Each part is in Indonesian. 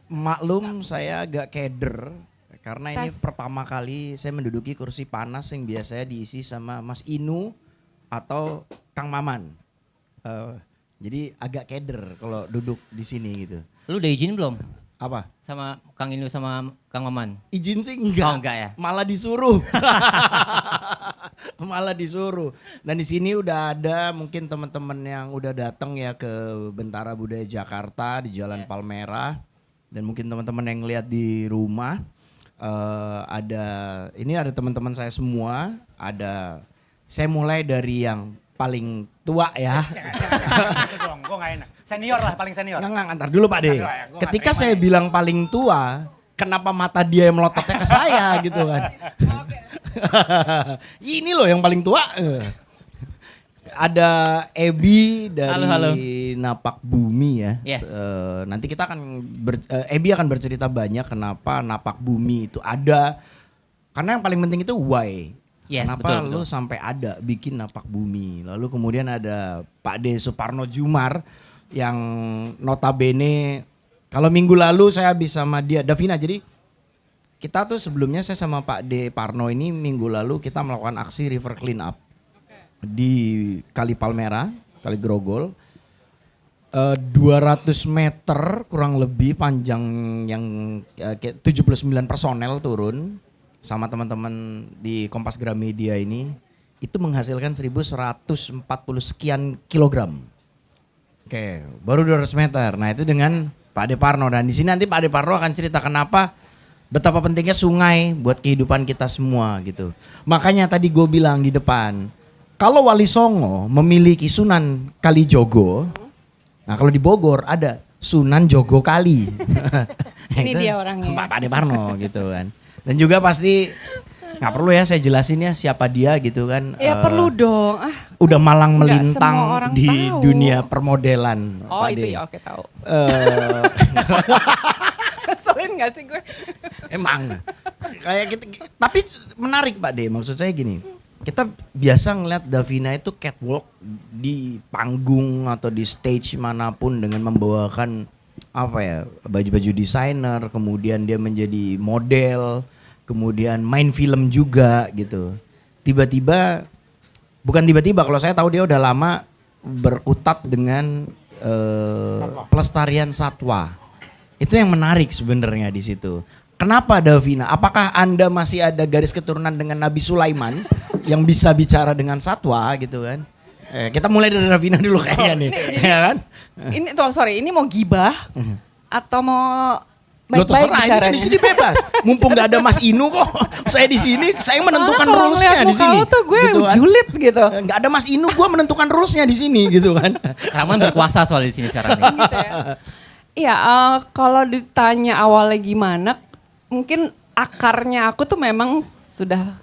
Maklum saya agak keder karena ini Tes. pertama kali saya menduduki kursi panas yang biasanya diisi sama Mas Inu atau Kang Maman. Eh, jadi agak keder kalau duduk di sini gitu. Lu udah izin belum Apa? sama Kang Inu sama Kang Maman? Izin sih enggak. Oh, enggak ya? Malah disuruh. Malah disuruh. Dan di sini udah ada mungkin teman-teman yang udah datang ya ke Bentara Budaya Jakarta di Jalan Yes. Palmerah. Dan mungkin teman-teman yang lihat di rumah ini ada teman-teman saya semua. Saya mulai dari yang paling tua ya. Gue gak enak. Senior lah, paling senior. Nggak, antar dulu Pak De. Antar dulu ya, gua nggak Ketika terima saya ya. bilang paling tua, kenapa mata dia yang melototnya ke saya gitu kan. Ini loh yang paling tua. Ada Ebi dari Halo. Napak Bumi ya. Yes. Nanti kita akan Ebi akan bercerita banyak kenapa Napak Bumi itu ada. Karena yang paling penting itu why. Yes, Kenapa betul, lu betul. sampai ada bikin Napak Bumi. Lalu kemudian ada Pak De Suparno Jumar yang notabene kalau minggu lalu saya habis sama dia Davina. Jadi kita tuh sebelumnya saya sama Pak De Parno ini minggu lalu kita melakukan aksi river clean up di Kali Palmerah, Kali Grogol. 200 meter kurang lebih panjang yang 79 personel turun sama teman-teman di Kompas Gramedia ini itu menghasilkan 1140 sekian kilogram. Oke, baru 200 meter. Nah, itu dengan Pak De Parno dan di sini nanti Pak De Parno akan cerita kenapa betapa pentingnya sungai buat kehidupan kita semua gitu. Makanya tadi gue bilang di depan, kalau Wali Songo memiliki Sunan Kalijogo, nah kalau di Bogor ada Sunan Jogo Kali. Ini Itu dia orangnya. Pak De Parno gitu kan. Dan juga pasti nggak perlu ya saya jelasin ya siapa dia gitu kan. Ya perlu dong. Udah malang Nggak melintang semua orang di tahu. dunia permodelan. Oh Pak itu De. ya oke tahu. Eh, Keselin gak sih gue? Emang kayak gitu, tapi menarik Pak De. Maksud saya gini, kita biasa ngeliat Davina itu catwalk di panggung atau di stage manapun dengan membawakan apa ya baju-baju desainer, kemudian dia menjadi model, kemudian main film juga gitu. Bukan tiba-tiba, kalau saya tahu dia udah lama berkutat dengan pelestarian satwa. Itu yang menarik sebenarnya di situ. Kenapa Davina? Apakah Anda masih ada garis keturunan dengan Nabi Sulaiman yang bisa bicara dengan satwa gitu kan? Kita mulai dari Davina dulu kayaknya nih, ya kan? Ini tuh sorry, ini mau gibah atau mau Lo baik-baik terserah, ini kan bicaranya? di sini bebas. Mumpung gak ada Mas Inu kok, saya di sini, saya menentukan Soalnya kalau rulesnya ngeliat di muka sini. lo tuh gue Gitu kan. julid gitu. Gak ada Mas Inu, gue menentukan rulesnya di sini gitu kan. Raman berkuasa soal di sini sekarang nih. Gitu ya. Iya, kalau ditanya awalnya gimana, mungkin akarnya aku tuh memang sudah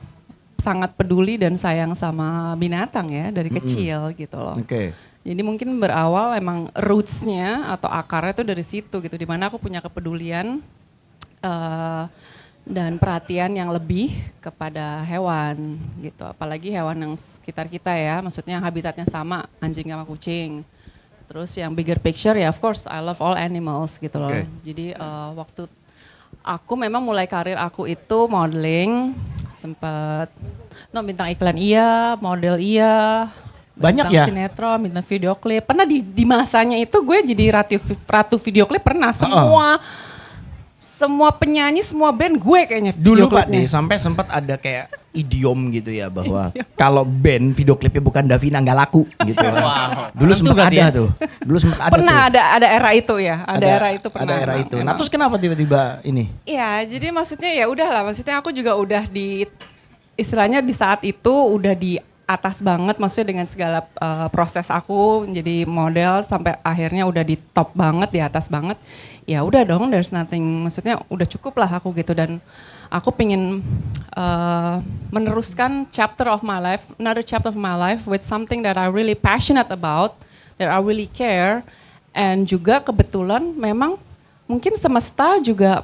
sangat peduli dan sayang sama binatang ya dari kecil gitu loh. Oke. Jadi mungkin berawal emang rootsnya atau akarnya tuh dari situ gitu, dimana aku punya kepedulian dan perhatian yang lebih kepada hewan gitu, apalagi hewan yang sekitar kita ya, maksudnya habitatnya sama anjing sama kucing. Terus yang bigger picture ya of course I love all animals gitu loh. Oke. Jadi waktu aku memang mulai karir aku itu modeling, sempet bintang iklan iya, model iya, Banyak bintang ya? sinetron, bintang video klip. Pernah di masanya itu gue jadi ratu video klip pernah. Semua penyanyi, semua band gue kayaknya video Dulu Pak klipnya. De sampai sempat ada kayak idiom gitu ya bahwa kalau band video klipnya bukan Davina nggak laku gitu kan. Wow. Dulu Tentu sempat berarti ada ya. tuh. Dulu sempat ada Pernah tuh. ada era itu ya, ada era itu pernah. Ada era emang, itu. Nah emang. terus kenapa tiba-tiba ini? Iya, jadi maksudnya ya udahlah, maksudnya aku juga udah di istilahnya di saat itu udah di atas banget, maksudnya dengan segala proses aku menjadi model sampai akhirnya udah di top banget, di atas banget. Ya udah dong, there's nothing, maksudnya udah cukup lah aku gitu, dan aku pengen meneruskan another chapter of my life with something that I really passionate about, that I really care, and juga kebetulan memang mungkin semesta juga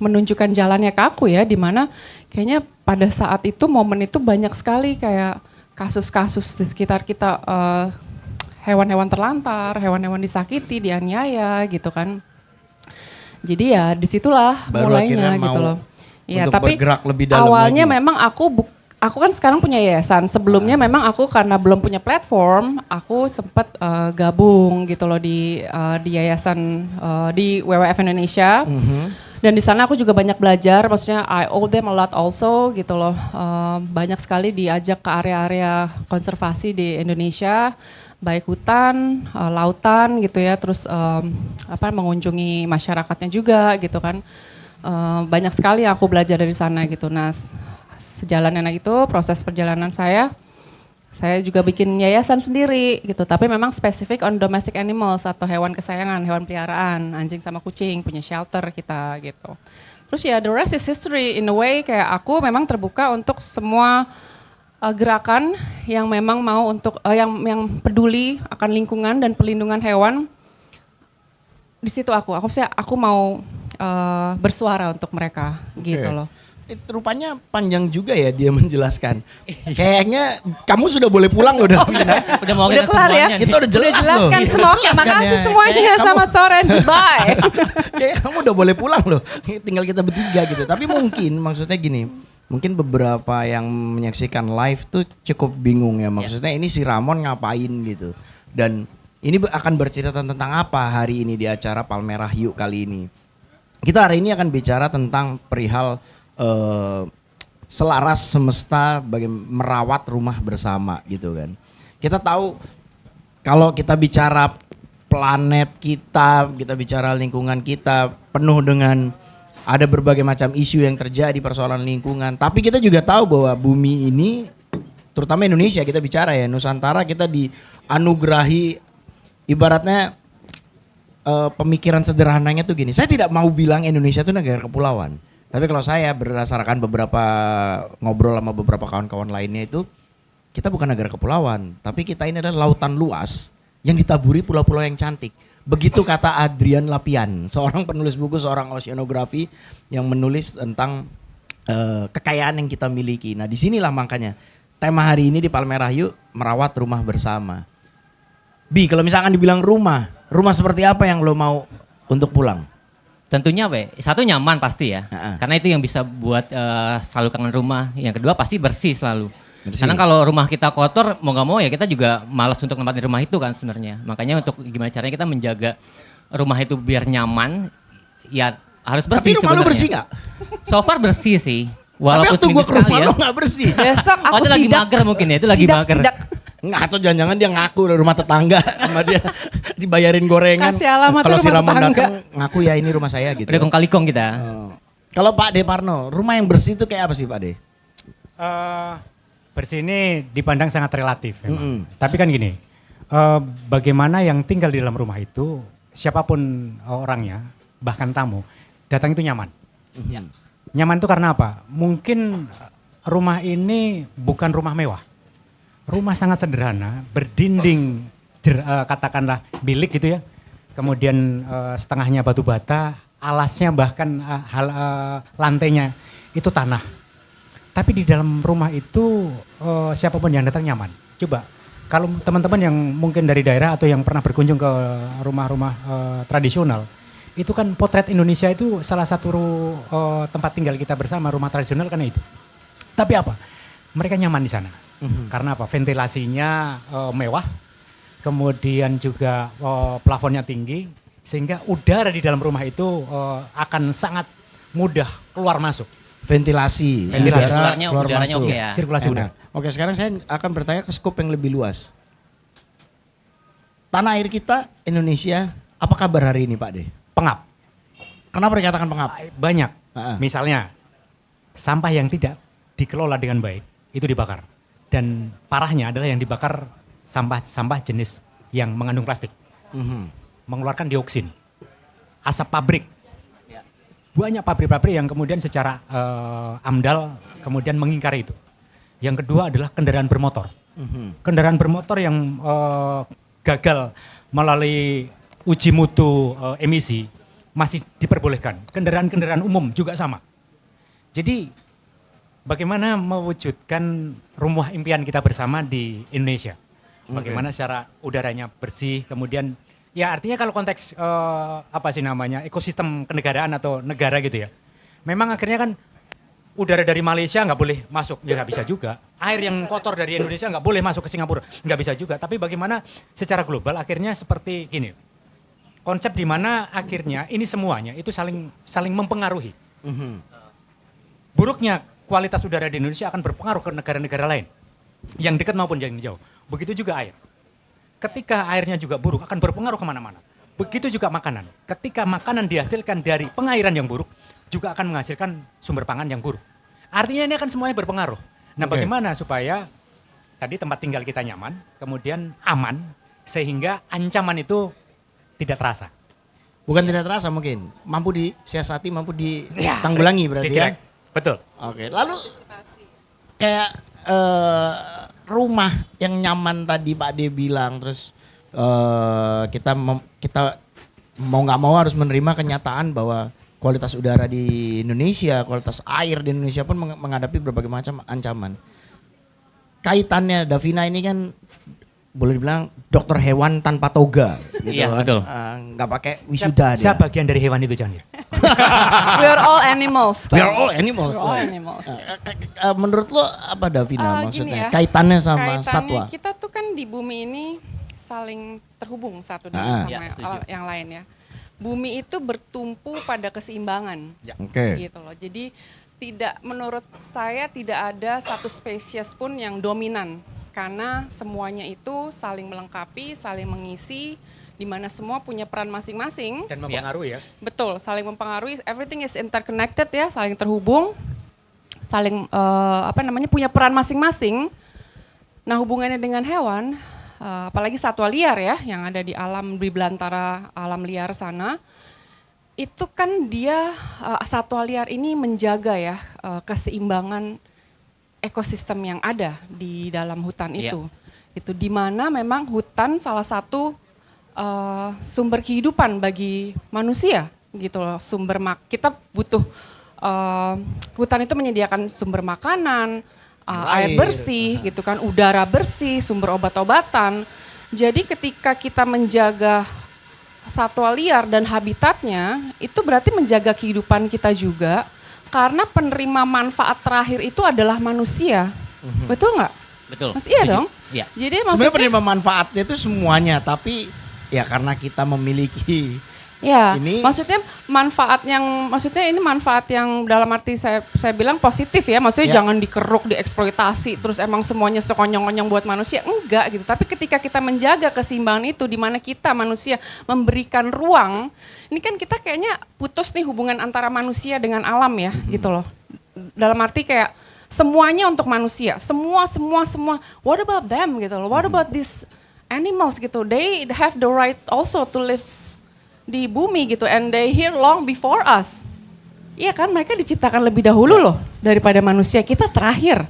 menunjukkan jalannya ke aku ya, dimana kayaknya pada saat itu momen itu banyak sekali kayak kasus-kasus di sekitar kita, hewan-hewan terlantar, hewan-hewan disakiti, dianiaya gitu kan. Jadi ya disitulah Baru akhirnya mulainya gitu mau loh. Ya, untuk tapi bergerak lebih dalam awalnya lagi. memang aku kan sekarang punya yayasan. Sebelumnya memang aku karena belum punya platform, aku sempat gabung gitu loh di yayasan di WWF Indonesia. Dan di sana aku juga banyak belajar. Maksudnya I owe them a lot also gitu loh. Banyak sekali diajak ke area-area konservasi di Indonesia, baik hutan, lautan gitu ya. Terus mengunjungi masyarakatnya juga gitu kan. Banyak sekali yang aku belajar dari sana gitu. Nah, sejalannya itu proses perjalanan saya juga bikin yayasan sendiri gitu. Tapi memang spesifik on domestic animals atau hewan kesayangan, hewan peliharaan, anjing sama kucing, punya shelter kita gitu. Terus ya the rest is history in a way, kayak aku memang terbuka untuk semua gerakan yang memang mau untuk yang peduli akan lingkungan dan perlindungan hewan. Di situ aku mau bersuara untuk mereka gitu loh. Rupanya panjang juga ya dia menjelaskan. Kayaknya kamu sudah boleh pulang loh Davina. Udah mau Udah kita kelar ya? semuanya nih. Kita udah jelas loh. Jelaskan semua. Oke, Jelaskan makasih ya. semuanya. Kayak kamu- Selamat sore, bye. Kayak kamu udah boleh pulang loh. Tinggal kita bertiga gitu. Tapi mungkin maksudnya gini. Mungkin beberapa yang menyaksikan live tuh cukup bingung ya. Maksudnya ini si Ramon ngapain gitu. Dan ini akan bercerita tentang apa hari ini di acara Palmerah Yuk kali ini. Kita hari ini akan bicara tentang perihal selaras semesta merawat rumah bersama gitu kan. Kita tahu kalau kita bicara planet kita bicara lingkungan kita penuh dengan ada berbagai macam isu yang terjadi persoalan lingkungan. Tapi kita juga tahu bahwa bumi ini, terutama Indonesia kita bicara ya, Nusantara kita dianugerahi ibaratnya pemikiran sederhananya tuh gini. Saya tidak mau bilang Indonesia itu negara kepulauan. Tapi kalau saya berdasarkan beberapa ngobrol sama beberapa kawan-kawan lainnya itu, kita bukan negara kepulauan, tapi kita ini adalah lautan luas yang ditaburi pulau-pulau yang cantik. Begitu kata Adrian Lapian, seorang penulis buku, seorang oceanografi yang menulis tentang kekayaan yang kita miliki. Nah disinilah makanya tema hari ini di Palmerah Yuk, merawat rumah bersama. Bi, kalau misalkan dibilang rumah seperti apa yang lo mau untuk pulang? Tentunya satu nyaman pasti ya. Ha-ha. Karena itu yang bisa buat selalu kangen rumah. Yang kedua pasti bersih selalu. Bersih. Karena kalau rumah kita kotor mau nggak mau ya kita juga malas untuk nempatin rumah itu kan sebenarnya. Makanya untuk gimana caranya kita menjaga rumah itu biar nyaman, ya harus bersih. Tapi rumah lu sebenarnya. bersih gak? So far bersih sih. Tapi Walaupun waktu seminggu gua ke rumah sekali ya. lo gak bersih. Besok aku Oh, itu lagi sidak. mager mungkin ya, itu lagi mager. Sidak. Nggak, atau jangan-jangan dia ngaku dari rumah tetangga sama dia dibayarin gorengan. Kasih alamat Kalau si rumah Ramon tetangga. datang ngaku ya ini rumah saya gitu. Udah kong kali kong kita. Oh. Kalau Pak De Parno, rumah yang bersih itu kayak apa sih Pak De? Bersih ini dipandang sangat relatif memang. Mm-mm. Tapi kan gini, bagaimana yang tinggal di dalam rumah itu, siapapun orangnya, bahkan tamu, datang itu nyaman. Ya. Nyaman itu karena apa? Mungkin rumah ini bukan rumah mewah. Rumah sangat sederhana, berdinding katakanlah bilik gitu ya. Kemudian setengahnya batu bata, alasnya bahkan lantainya itu tanah. Tapi di dalam rumah itu siapapun yang datang nyaman. Coba kalau teman-teman yang mungkin dari daerah atau yang pernah berkunjung ke rumah-rumah tradisional, itu kan potret Indonesia itu salah satu tempat tinggal kita bersama, rumah tradisional karena itu. Tapi apa? Mereka nyaman di sana. Karena apa? Ventilasinya mewah, kemudian juga plafonnya tinggi, sehingga udara di dalam rumah itu akan sangat mudah keluar masuk. Ventilasi, Ventilasi. Udaranya oke ya. Sirkulasi udara. Oke, sekarang saya akan bertanya ke skop yang lebih luas. Tanah air kita, Indonesia, apa kabar hari ini Pak De? Pengap. Kenapa dikatakan pengap? Banyak. Ha-ha. Misalnya, sampah yang tidak dikelola dengan baik, itu dibakar. Dan parahnya adalah yang dibakar sampah jenis yang mengandung plastik. Mengeluarkan dioksin. Asap pabrik. Banyak pabrik-pabrik yang kemudian secara AMDAL kemudian mengingkari itu. Yang kedua adalah kendaraan bermotor. Kendaraan bermotor yang gagal melalui uji mutu emisi masih diperbolehkan. Kendaraan-kendaraan umum juga sama. Jadi bagaimana mewujudkan rumah impian kita bersama di Indonesia? Bagaimana secara udaranya bersih, kemudian Ya artinya kalau konteks apa sih namanya ekosistem kenegaraan atau negara gitu ya. Memang akhirnya kan udara dari Malaysia nggak boleh masuk, ya nggak bisa juga. Air yang kotor dari Indonesia nggak boleh masuk ke Singapura, nggak bisa juga. Tapi bagaimana secara global akhirnya seperti gini. Konsep di mana akhirnya ini semuanya itu saling mempengaruhi. Buruknya kualitas udara di Indonesia akan berpengaruh ke negara-negara lain. Yang dekat maupun yang jauh. Begitu juga air. Ketika airnya juga buruk akan berpengaruh kemana-mana. Begitu juga makanan. Ketika makanan dihasilkan dari pengairan yang buruk, juga akan menghasilkan sumber pangan yang buruk. Artinya ini akan semuanya berpengaruh. Nah, bagaimana supaya tadi tempat tinggal kita nyaman, kemudian aman, sehingga ancaman itu tidak terasa. Bukan tidak terasa mungkin, mampu disiasati, mampu ditanggulangi berarti ya. Betul. Oke, lalu kayak rumah yang nyaman tadi Pak De bilang, terus kita mau nggak mau harus menerima kenyataan bahwa kualitas udara di Indonesia, kualitas air di Indonesia pun menghadapi berbagai macam ancaman. Kaitannya Davina ini kan boleh dibilang dokter hewan tanpa toga. Gitu Iya, kan. betul. Nggak pakai wisuda dia. Saya bagian dari hewan itu, Chan. We are all animals. We are all animals. We are all animals. Menurut lo apa Davina Gini maksudnya? ya, Kaitannya sama kaitannya satwa? kita tuh kan di bumi ini saling terhubung satu dengan Ya, sama setuju. yang lain ya. Bumi itu bertumpu pada keseimbangan. Oke. Gitu loh. Jadi menurut saya tidak ada satu spesies pun yang dominan karena semuanya itu saling melengkapi, saling mengisi, di mana semua punya peran masing-masing. Dan mempengaruhi ya. Betul, saling mempengaruhi. Everything is interconnected ya, saling terhubung, saling punya peran masing-masing. Nah, hubungannya dengan hewan, apalagi satwa liar ya, yang ada di alam di belantara alam liar sana, itu kan dia satwa liar ini menjaga ya keseimbangan ekosistem yang ada di dalam hutan itu. Itu di mana memang hutan salah satu sumber kehidupan bagi manusia gitu loh. Kita butuh hutan itu menyediakan sumber makanan, air bersih gitu kan, udara bersih, sumber obat-obatan. Jadi ketika kita menjaga satwa liar dan habitatnya, itu berarti menjaga kehidupan kita juga, karena penerima manfaat terakhir itu adalah manusia. Betul nggak? Betul. Mas iya Setuju. dong? Iya. Jadi Sebenarnya maksudnya penerima manfaatnya itu semuanya, tapi ya karena kita memiliki ya, ini- maksudnya ini manfaat yang dalam arti saya bilang positif ya, maksudnya Ya. jangan dikeruk, dieksploitasi, terus emang semuanya sekonyong-konyong buat manusia, enggak gitu. Tapi ketika kita menjaga keseimbangan itu, di mana kita manusia memberikan ruang, ini kan kita kayaknya putus nih hubungan antara manusia dengan alam ya, gitu loh. Dalam arti kayak semuanya untuk manusia, semua. What about them gitu loh? What about these animals gitu? They have the right also to live di bumi gitu, and they here long before us. Iya kan, mereka diciptakan lebih dahulu loh daripada manusia, kita terakhir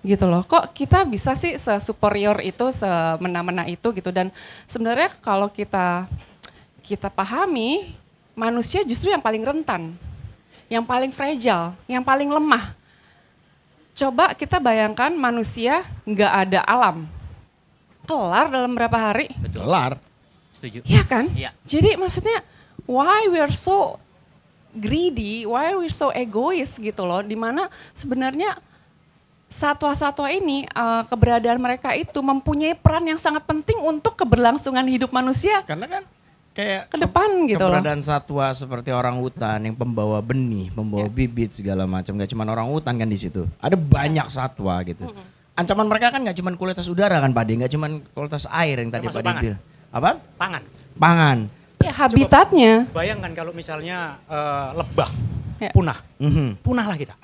gitu loh. Kok kita bisa sih se-superior itu, semena-mena itu gitu. Dan sebenarnya kalau kita pahami, manusia justru yang paling rentan, yang paling fragile, yang paling lemah. Coba kita bayangkan manusia nggak ada alam, kelar dalam berapa hari? Betul. kelar. Setuju. Iya kan? Iya. Jadi maksudnya why we are so greedy, why we are so egois gitu loh, dimana sebenarnya satwa-satwa ini keberadaan mereka itu mempunyai peran yang sangat penting untuk keberlangsungan hidup manusia Karena kan kayak ke depan gitu loh. keberadaan satwa seperti orang hutan yang pembawa benih, pembawa bibit segala macam, gak cuma orang hutan kan di situ. Ada banyak satwa gitu. Ancaman mereka kan gak cuma kualitas udara kan Pak De, gak cuma kualitas air yang tadi Termasuk Pak De pangan. bilang. Apa? Pangan. Pangan. Ya habitatnya. Bayangkan kalau misalnya lebah Ya. punah. Mhm. Punahlah kita.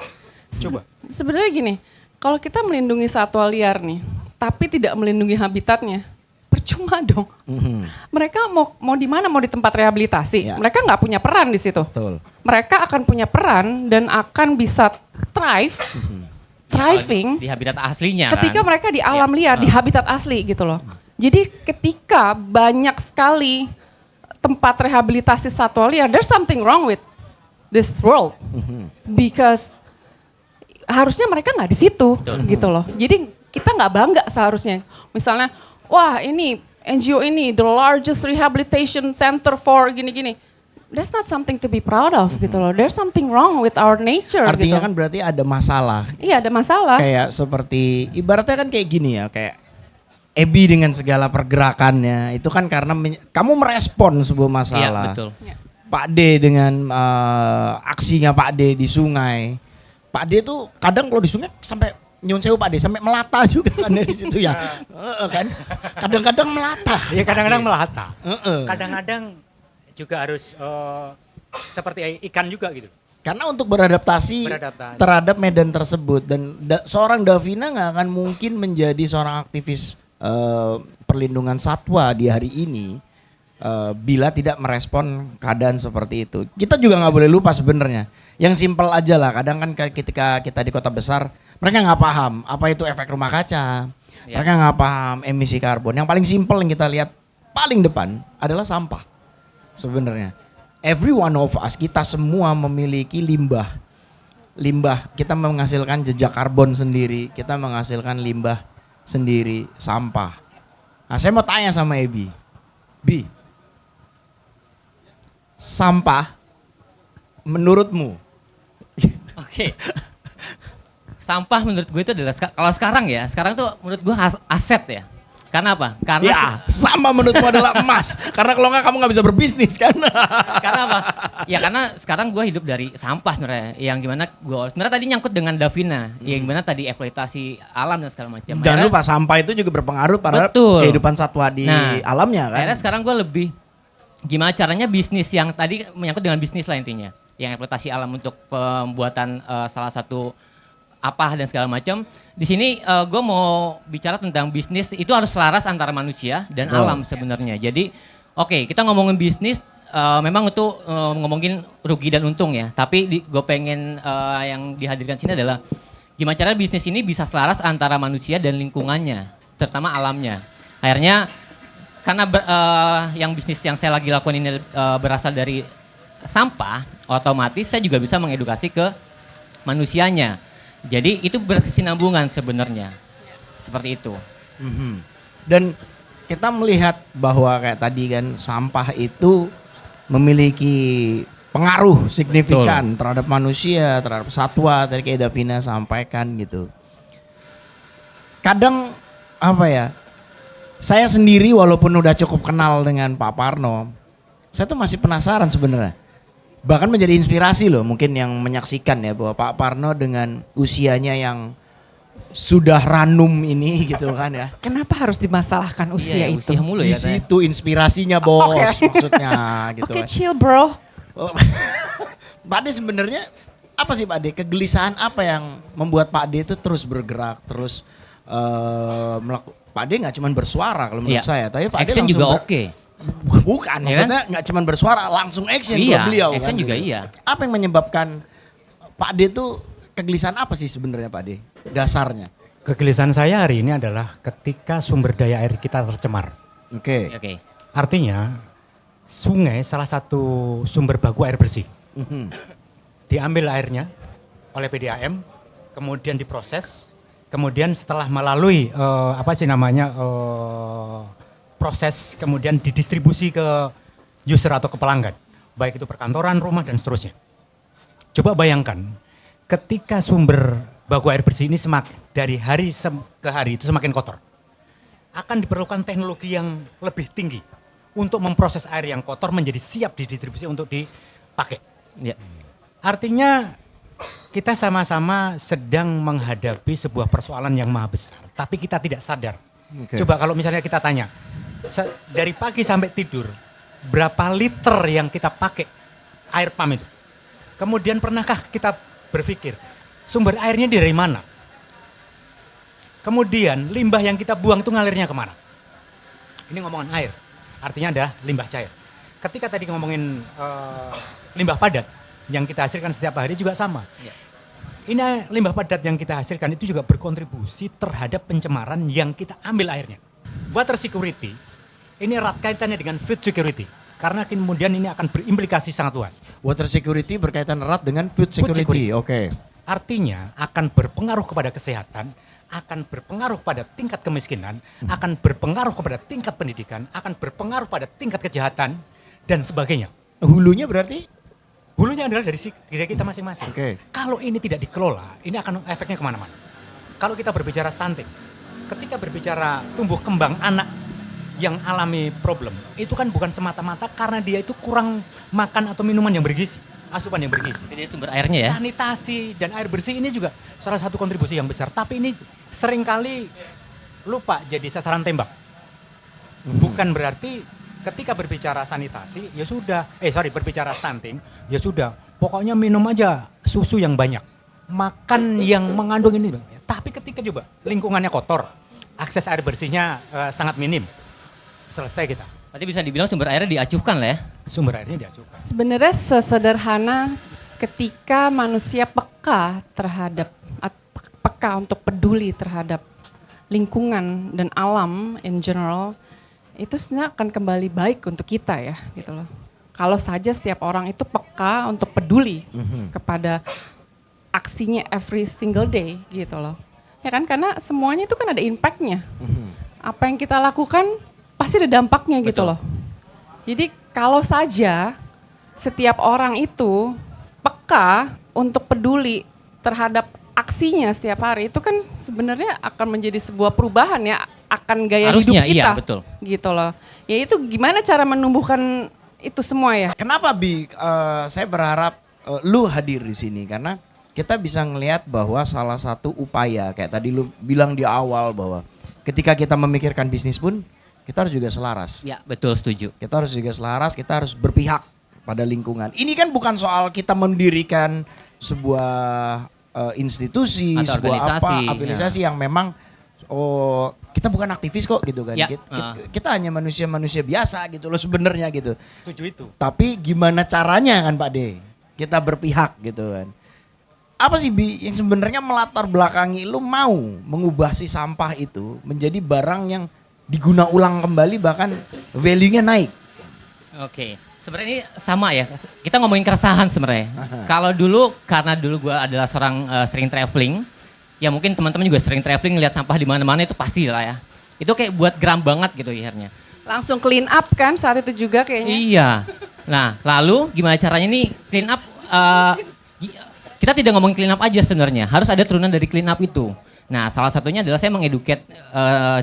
Coba. Sebenarnya gini, kalau kita melindungi satwa liar nih, tapi tidak melindungi habitatnya, percuma dong. Mhm. Mereka mau di mana? Mau di tempat rehabilitasi? Ya. Mereka nggak punya peran di situ. Betul. Mereka akan punya peran dan akan bisa thrive, thriving Di habitat aslinya ketika kan. mereka di alam liar, di habitat asli gitu loh. Jadi ketika banyak sekali tempat rehabilitasi satwa liar, there's something wrong with this world. Because harusnya mereka nggak di situ Betul. gitu loh. Jadi kita nggak bangga seharusnya. Misalnya, wah ini NGO ini the largest rehabilitation center for gini-gini. That's not something to be proud of gitu loh. There's something wrong with our nature Artinya gitu. kan berarti ada masalah. Iya ada masalah. Kayak seperti ibaratnya kan kayak gini ya, kayak Ebi dengan segala pergerakannya itu kan karena kamu merespon sebuah Iya, masalah. betul. Pak D dengan aksinya Pak D di sungai. Pak D tuh kadang kalau di sungai sampai nyun sewu Pak D sampai melata juga kan dari situ ya. Kan. Kadang-kadang melata. Ya kadang-kadang melata. Heeh. Kadang-kadang juga harus seperti ikan juga gitu. Karena untuk beradaptasi terhadap medan tersebut dan seorang Davina nggak akan mungkin menjadi seorang aktivis perlindungan satwa di hari ini bila tidak merespon keadaan seperti itu. Kita juga nggak boleh lupa sebenarnya. Yang simpel aja lah. Kadang kan ketika kita di kota besar, mereka nggak paham apa itu efek rumah kaca. Ya. Mereka nggak paham emisi karbon. Yang paling simpel yang kita lihat paling depan adalah sampah. Sebenarnya, every one of us, kita semua memiliki limbah. Limbah, kita menghasilkan jejak karbon sendiri, kita menghasilkan limbah sendiri, sampah. Nah, saya mau tanya sama Ebi. Bi, sampah menurutmu? Oke. Sampah menurut gue itu adalah kalau sekarang tuh menurut gue aset ya. Karena apa? Karena Ya, sama menurutmu adalah emas. Karena kalau nggak kamu nggak bisa berbisnis kan? karena apa? Ya karena sekarang gue hidup dari sampah sebenarnya. Yang gimana gue sebenarnya tadi nyangkut dengan Davina. Yang gimana tadi eksploitasi alam dan segala macam. Jangan lupa sampah itu juga berpengaruh pada Betul. kehidupan satwa di alamnya kan? Akhirnya sekarang gue lebih gimana caranya bisnis yang tadi menyangkut dengan bisnis lah intinya. Yang eksploitasi alam untuk pembuatan salah satu apa dan segala macam. Di sini gue mau bicara tentang bisnis itu harus selaras antara manusia dan alam sebenarnya. Jadi oke, kita ngomongin bisnis memang itu ngomongin rugi dan untung ya. Tapi gue pengen yang dihadirkan sini adalah gimana cara bisnis ini bisa selaras antara manusia dan lingkungannya, terutama alamnya. Akhirnya karena yang bisnis yang saya lagi lakukan ini berasal dari sampah, otomatis saya juga bisa mengedukasi ke manusianya. Jadi itu berkesinambungan sebenarnya, seperti itu. Dan kita melihat bahwa kayak tadi kan sampah itu memiliki pengaruh signifikan terhadap manusia, terhadap satwa, tadi kayak Davina sampaikan gitu. Kadang apa ya, saya sendiri walaupun udah cukup kenal dengan Pak Parno, saya tuh masih penasaran sebenarnya. Bahkan menjadi inspirasi loh mungkin yang menyaksikan ya bahwa Pak Parno dengan usianya yang sudah ranum ini gitu kan ya. Kenapa harus dimasalahkan usia itu? Usia mulu Di ya. Teh. situ inspirasinya bos maksudnya gitu Oke, kan. chill bro. Oh, Pak Ade sebenarnya apa sih Pak Ade? Kegelisahan apa yang membuat Pak Ade itu terus bergerak, terus Pak Ade nggak cuma bersuara kalau menurut saya, tapi Pak Ade Action langsung juga oke. Bukan, Iya maksudnya nggak cuma bersuara, langsung action Iya, beliau action kan, juga gitu. iya. Apa yang menyebabkan Pak Ade itu kegelisahan apa sih sebenarnya Pak Ade? Dasarnya. Kegelisahan saya hari ini adalah ketika sumber daya air kita tercemar. Oke. Oke. Artinya sungai salah satu sumber baku air bersih. Mhm. Diambil airnya oleh PDAM, kemudian diproses, kemudian setelah melalui proses kemudian didistribusi ke user atau ke pelanggan, baik itu perkantoran, rumah dan seterusnya. Coba bayangkan, ketika sumber baku air bersih ini dari hari ke hari itu semakin kotor, akan diperlukan teknologi yang lebih tinggi untuk memproses air yang kotor menjadi siap didistribusi untuk dipakai. Ya. Artinya kita sama-sama sedang menghadapi sebuah persoalan yang maha besar, tapi kita tidak sadar. Oke. Coba kalau misalnya kita tanya, dari pagi sampai tidur, berapa liter yang kita pakai air pump itu? Kemudian pernahkah kita berpikir, sumber airnya dari mana? Kemudian limbah yang kita buang itu ngalirnya kemana? Ini ngomongan air, artinya ada limbah cair. Ketika tadi ngomongin limbah padat yang kita hasilkan setiap hari juga sama. Ya. Ini limbah padat yang kita hasilkan itu juga berkontribusi terhadap pencemaran yang kita ambil airnya. Water security, ini erat kaitannya dengan food security. Karena kemudian ini akan berimplikasi sangat luas. Water security berkaitan erat dengan food security. security. Oke. Artinya akan berpengaruh kepada kesehatan, akan berpengaruh pada tingkat kemiskinan, akan berpengaruh kepada tingkat pendidikan, akan berpengaruh pada tingkat kejahatan, dan sebagainya. Hulunya berarti? Hulunya adalah dari diri kita masing-masing. Oke. Kalau ini tidak dikelola, ini akan efeknya kemana-mana. Kalau kita berbicara stunting, ketika berbicara tumbuh kembang anak yang alami problem, itu kan bukan semata-mata karena dia itu kurang makan atau minuman yang bergizi, asupan yang bergizi. Jadi sumber airnya ya. Sanitasi dan air bersih ini juga salah satu kontribusi yang besar. Tapi ini seringkali lupa jadi sasaran tembak. Bukan berarti ketika berbicara sanitasi, ya sudah, berbicara stunting, ya sudah, pokoknya minum aja susu yang banyak. Makan yang mengandung ini. Tapi ketika coba lingkungannya kotor, akses air bersihnya sangat minim, selesai kita. Berarti bisa dibilang sumber airnya diacuhkan lah ya. Sumber airnya diajukan. Sebenarnya sesederhana ketika manusia peka terhadap peka untuk peduli terhadap lingkungan dan alam in general, itu sebenarnya akan kembali baik untuk kita ya gitu loh. Kalau saja setiap orang itu peka untuk peduli kepada aksinya every single day gitu loh. Ya kan, karena semuanya itu kan ada impact-nya. Apa yang kita lakukan pasti ada dampaknya gitu Betul. loh. Jadi kalau saja setiap orang itu peka untuk peduli terhadap aksinya setiap hari, itu kan sebenarnya akan menjadi sebuah perubahan ya, akan gaya Harusnya, hidup kita. iya, betul. Gitu loh. Ya itu gimana cara menumbuhkan itu semua ya? Kenapa Bi? Saya berharap lu hadir di sini karena kita bisa ngelihat bahwa salah satu upaya kayak tadi lu bilang di awal bahwa ketika kita memikirkan bisnis pun kita harus juga selaras. Ya, betul, setuju. Kita harus juga selaras, kita harus berpihak pada lingkungan. Ini kan bukan soal kita mendirikan sebuah institusi, Atau sebuah organisasi, afiliasi yang memang kita bukan aktivis kok gitu kan. Ya, Kita hanya manusia-manusia biasa gitu loh sebenarnya gitu. Setuju itu. Tapi gimana caranya kan Pak De? Kita berpihak gitu kan. Apa sih Bi yang sebenarnya melatar belakangi lu mau mengubah si sampah itu menjadi barang yang diguna ulang kembali bahkan value-nya naik? Oke, sebenarnya ini sama ya. Kita ngomongin keresahan sebenarnya. Kalau dulu, karena dulu gue adalah seorang sering traveling, ya mungkin teman-teman juga sering traveling, lihat sampah di mana-mana itu pasti lah ya. Itu kayak buat geram banget gitu akhirnya. Langsung clean up kan saat itu juga kayaknya. Iya. Nah, lalu gimana caranya nih clean up? Kita tidak ngomongin clean up aja sebenarnya. Harus ada turunan dari clean up itu. Nah, salah satunya adalah saya mengeduket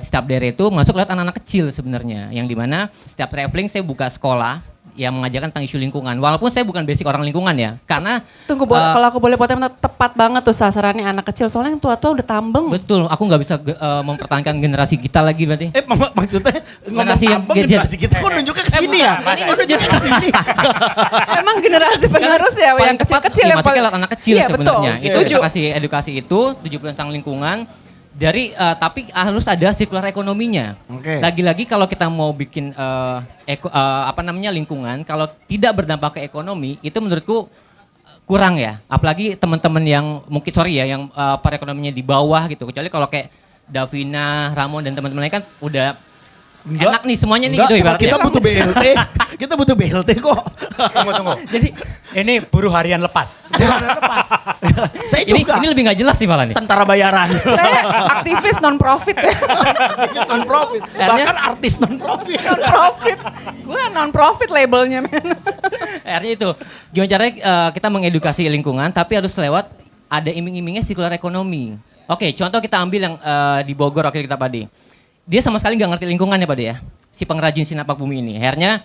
setiap daerah itu masuk lewat anak-anak kecil sebenarnya. Yang dimana setiap traveling saya buka sekolah yang mengajarkan tentang isu lingkungan. Walaupun saya bukan basic orang lingkungan ya, karena Tunggu, kalau aku boleh potong, tepat banget tuh sasarannya anak kecil. Soalnya yang tua-tua udah tambeng. betul, aku nggak bisa mempertahankan generasi kita lagi berarti. Maksudnya ngomong Generasi yang tambang gadget. generasi kita kok nunjuknya ke sini ya? bukan, Kok nunjuknya ke sini? Emang generasi penerus ya, yang kecil-kecil yang masuknya lewat anak kecil Iya, sebenarnya. betul, Itu setuju. kita kasih edukasi itu 70 tentang lingkungan. Dari tapi harus ada sirkular ekonominya. Oke. Lagi-lagi kalau kita mau bikin lingkungan, kalau tidak berdampak ke ekonomi, itu menurutku kurang ya. Apalagi teman-teman yang mungkin yang perekonomiannya di bawah gitu. Kecuali kalau kayak Davina, Ramon dan teman-teman lain kan udah enak nih semuanya nih gitu ibaratnya. Kita butuh BLT. Kita butuh BLT kok. Tunggu. Jadi ini buruh harian lepas. Lepas. Saya Ini juga lebih nggak jelas nih malah nih. tentara bayaran. Saya aktivis non profit ya. non profit. Bahkan artis non profit. Non profit. Gue non profit labelnya men. Akhirnya itu, gimana caranya kita mengedukasi lingkungan tapi harus lewat ada iming-imingnya sirkular ekonomi. Oke, contoh kita ambil yang di Bogor wakil kita Pade. Dia sama sekali nggak ngerti lingkungannya Pade ya, si pengrajin sinapak bumi ini. Akhirnya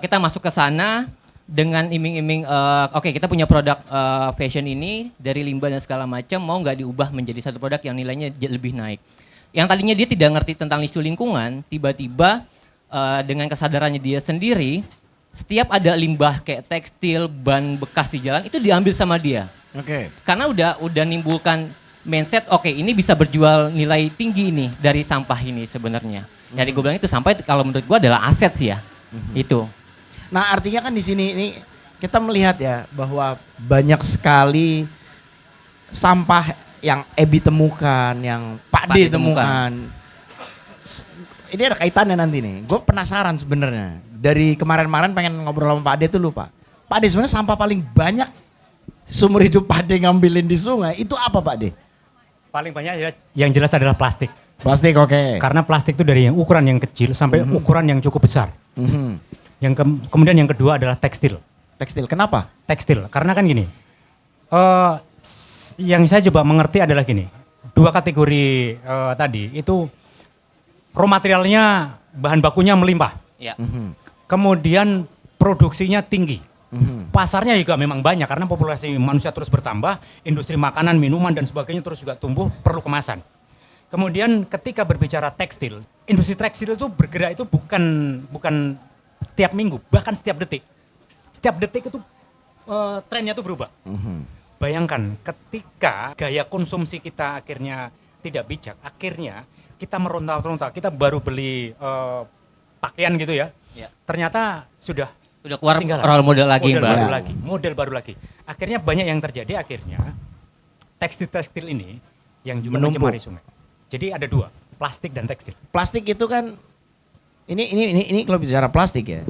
kita masuk ke sana dengan iming-iming, oke kita punya produk fashion ini dari limbah dan segala macam, mau nggak diubah menjadi satu produk yang nilainya lebih naik. Yang tadinya dia tidak ngerti tentang isu lingkungan, tiba-tiba dengan kesadarannya dia sendiri, setiap ada limbah kayak tekstil, ban bekas di jalan itu diambil sama dia. Oke. Karena udah nimbulkan mindset, oke ini bisa berjual nilai tinggi ini dari sampah ini sebenarnya. Jadi gue bilang itu sampah kalau menurut gue adalah aset sih ya. Itu. Nah artinya kan di sini ini kita melihat ya bahwa banyak sekali sampah yang Ebi temukan, yang Pak D temukan. Ini ada kaitannya nanti nih. Gue penasaran sebenarnya. Dari kemarin-kemarin pengen ngobrol sama Pak D tuh lupa. Pak D sebenarnya sampah paling banyak seumur hidup Pak D ngambilin di sungai itu apa Pak D? Paling banyak ya yang jelas adalah plastik. Plastik oke. Karena plastik itu dari yang ukuran yang kecil sampai ukuran yang cukup besar. Mhm. Kemudian yang kedua adalah tekstil. Tekstil, kenapa? Tekstil, karena kan gini, yang saya coba mengerti adalah gini, dua kategori tadi itu raw materialnya, bahan bakunya melimpah, Ya. Mhm. kemudian produksinya tinggi, Mhm. pasarnya juga memang banyak karena populasi manusia terus bertambah, industri makanan, minuman dan sebagainya terus juga tumbuh, perlu kemasan. Kemudian ketika berbicara tekstil, industri tekstil itu bergerak itu bukan setiap minggu, bahkan setiap detik. Setiap detik itu trennya itu berubah. Mhm. Bayangkan ketika gaya konsumsi kita akhirnya tidak bijak, akhirnya kita meronta-ronta, kita baru beli pakaian gitu ya, Ya. ternyata sudah Udah keluar tinggal role model lagi yang baru. model baru lagi. Akhirnya banyak yang terjadi, akhirnya tekstil-tekstil ini yang juga Menumpuk. mencemari sungai. Jadi ada dua, plastik dan tekstil. Plastik itu kan ini kalau bicara plastik ya.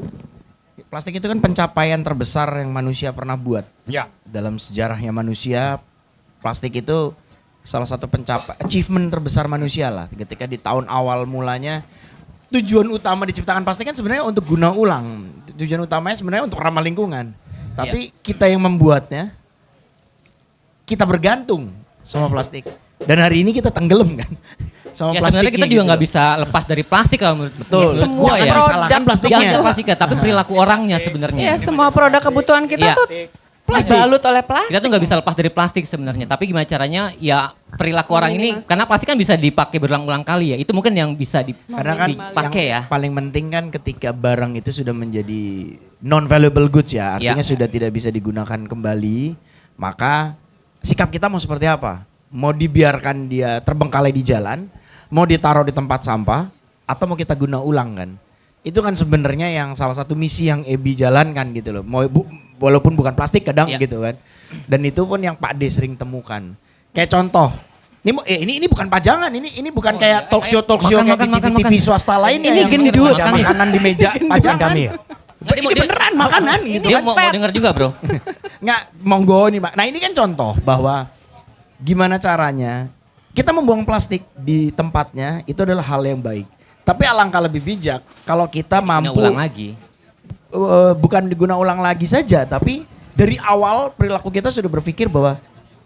Plastik itu kan pencapaian terbesar yang manusia pernah buat. Ya, Dalam sejarahnya manusia, plastik itu salah satu achievement terbesar manusia lah. Ketika di tahun awal mulanya, tujuan utama diciptakan plastik kan sebenarnya untuk guna ulang. Tujuan utamanya sebenarnya untuk ramah lingkungan. Tapi kita yang membuatnya, kita bergantung sama plastik. Dan hari ini kita tenggelam kan sama Ya plastiknya. sebenarnya kita juga gitu nggak loh. bisa lepas dari plastik kalau menurut Betul. menurut Semua gua ya. Jangan disalahkan produk plastiknya. Jangan plastik tapi perilaku orangnya sebenarnya. Iya, semua produk kebutuhan kita Iya. tuh dibalut oleh plastik. Kita tuh nggak bisa lepas dari plastik sebenarnya. Tapi gimana caranya? Ya perilaku orang ini, karena plastik kan bisa dipakai berulang-ulang kali ya. Itu mungkin yang bisa Karena kan dipakai ya. yang paling penting kan ketika barang itu sudah menjadi non valuable goods ya, artinya sudah tidak bisa digunakan kembali, maka sikap kita mau seperti apa? Mau dibiarkan dia terbengkalai di jalan, mau ditaruh di tempat sampah, atau mau kita guna ulang kan? Itu kan sebenarnya yang salah satu misi yang EBI jalankan gitu loh. Walaupun bukan plastik kadang Ya. gitu kan. Dan itu pun yang Pak D sering temukan. Kayak contoh, ini bukan pajangan, ini bukan kayak talk show kayak makan, di TV swasta lainnya. Ini yang gendut. ada makanan di meja pajangan. Dami ya? Ini beneran makanan gitu Dia kan. mau denger juga bro. Nggak, monggo nih Pak. Nah ini kan contoh bahwa gimana caranya kita membuang plastik di tempatnya itu adalah hal yang baik. Tapi alangkah lebih bijak kalau kita mampu Ulang lagi. bukan diguna ulang lagi saja, tapi dari awal perilaku kita sudah berpikir bahwa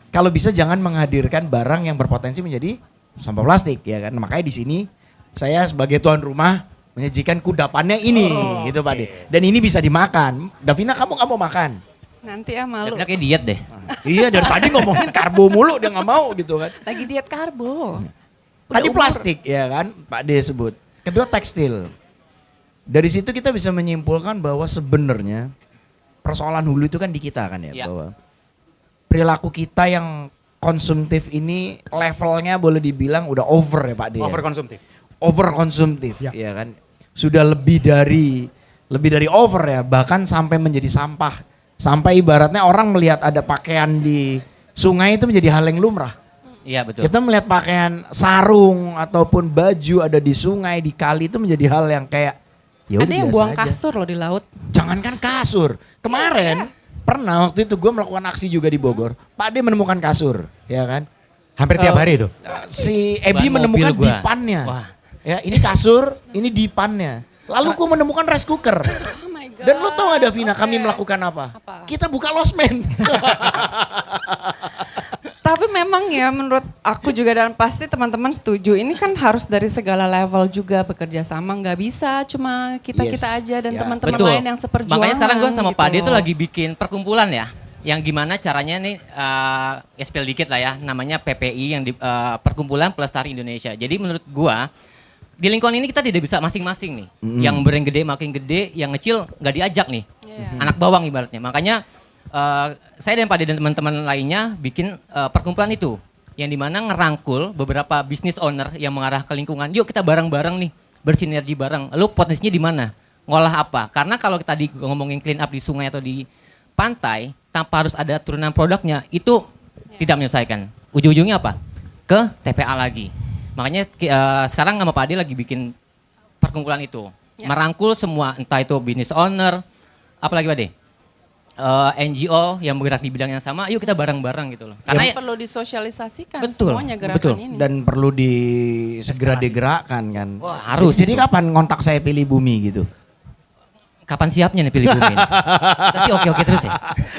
kalau bisa jangan menghadirkan barang yang berpotensi menjadi sampah plastik ya kan. Makanya di sini saya sebagai tuan rumah menyajikan kudapannya ini gitu Pak De. Dan ini bisa dimakan. Davina kamu nggak mau makan? Nanti ya malu. Davina kayak diet deh. Iya dari tadi ngomongin karbo mulu dia nggak mau gitu kan. Lagi diet karbo. Tadi plastik ya kan Pak D sebut. Kedua tekstil. Dari situ kita bisa menyimpulkan bahwa sebenarnya persoalan hulu itu kan di kita kan ya. Ya. Bahwa perilaku kita yang konsumtif ini levelnya boleh dibilang udah over ya Pak D. Overkonsumtif. Overkonsumtif Ya. ya kan. Sudah lebih dari over ya, bahkan sampai menjadi sampah. Sampai ibaratnya orang melihat ada pakaian di sungai itu menjadi hal yang lumrah. Iya betul. Kita melihat pakaian sarung ataupun baju ada di sungai, di kali itu menjadi hal yang kayak ya Ada udah yang biasa buang aja. kasur loh di laut. Jangankan kasur. Kemarin pernah waktu itu gue melakukan aksi juga di Bogor. Pak D menemukan kasur, ya kan? Hampir tiap hari itu. Si Ban Ebi mobil menemukan gua. dipannya. Wah. Ya, ini kasur, ini dipannya. Lalu gue menemukan rice cooker. Oh my god. Dan lo tau gak Davina kami melakukan apa? Apa? Kita buka losmen. Tapi memang ya menurut aku juga dan pasti teman-teman setuju ini kan harus dari segala level juga bekerja sama, nggak bisa cuma kita-kita Yes. aja dan Ya. teman-teman Betul. lain yang seperjuangan. Makanya sekarang gue sama gitu Pak D itu loh. lagi bikin perkumpulan ya. Yang gimana caranya nih, ya spill dikit lah ya, namanya PPI yang di Perkumpulan Pelestari Indonesia. Jadi menurut gua di lingkungan ini kita tidak bisa masing-masing nih. Yang brand gede makin gede, yang kecil nggak diajak nih. Iya. Anak bawang ibaratnya. Makanya saya dan Pak D dan teman-teman lainnya bikin perkumpulan itu. Yang dimana ngerangkul beberapa business owner yang mengarah ke lingkungan. Yuk kita bareng-bareng nih, bersinergi bareng. Lalu potensinya di mana? Ngolah apa? Karena kalau kita ngomongin clean up di sungai atau di pantai, tanpa harus ada turunan produknya, itu tidak menyelesaikan. Ujung-ujungnya apa? Ke TPA lagi. Makanya sekarang sama Pak Ade lagi bikin perkumpulan itu. Ya. Merangkul semua, entah itu business owner, apalagi Pak Ade? NGO yang bergerak di bidang yang sama, yuk kita bareng-bareng gitu loh. Karena ya, Perlu disosialisasikan Betul, semuanya gerakan betul. ini. Dan perlu segera digerakkan kan. Wah, harus Jadi itu. kapan ngontak saya pilih bumi gitu? kapan siapnya nih pilih bumi ini? Tapi oke terus ya.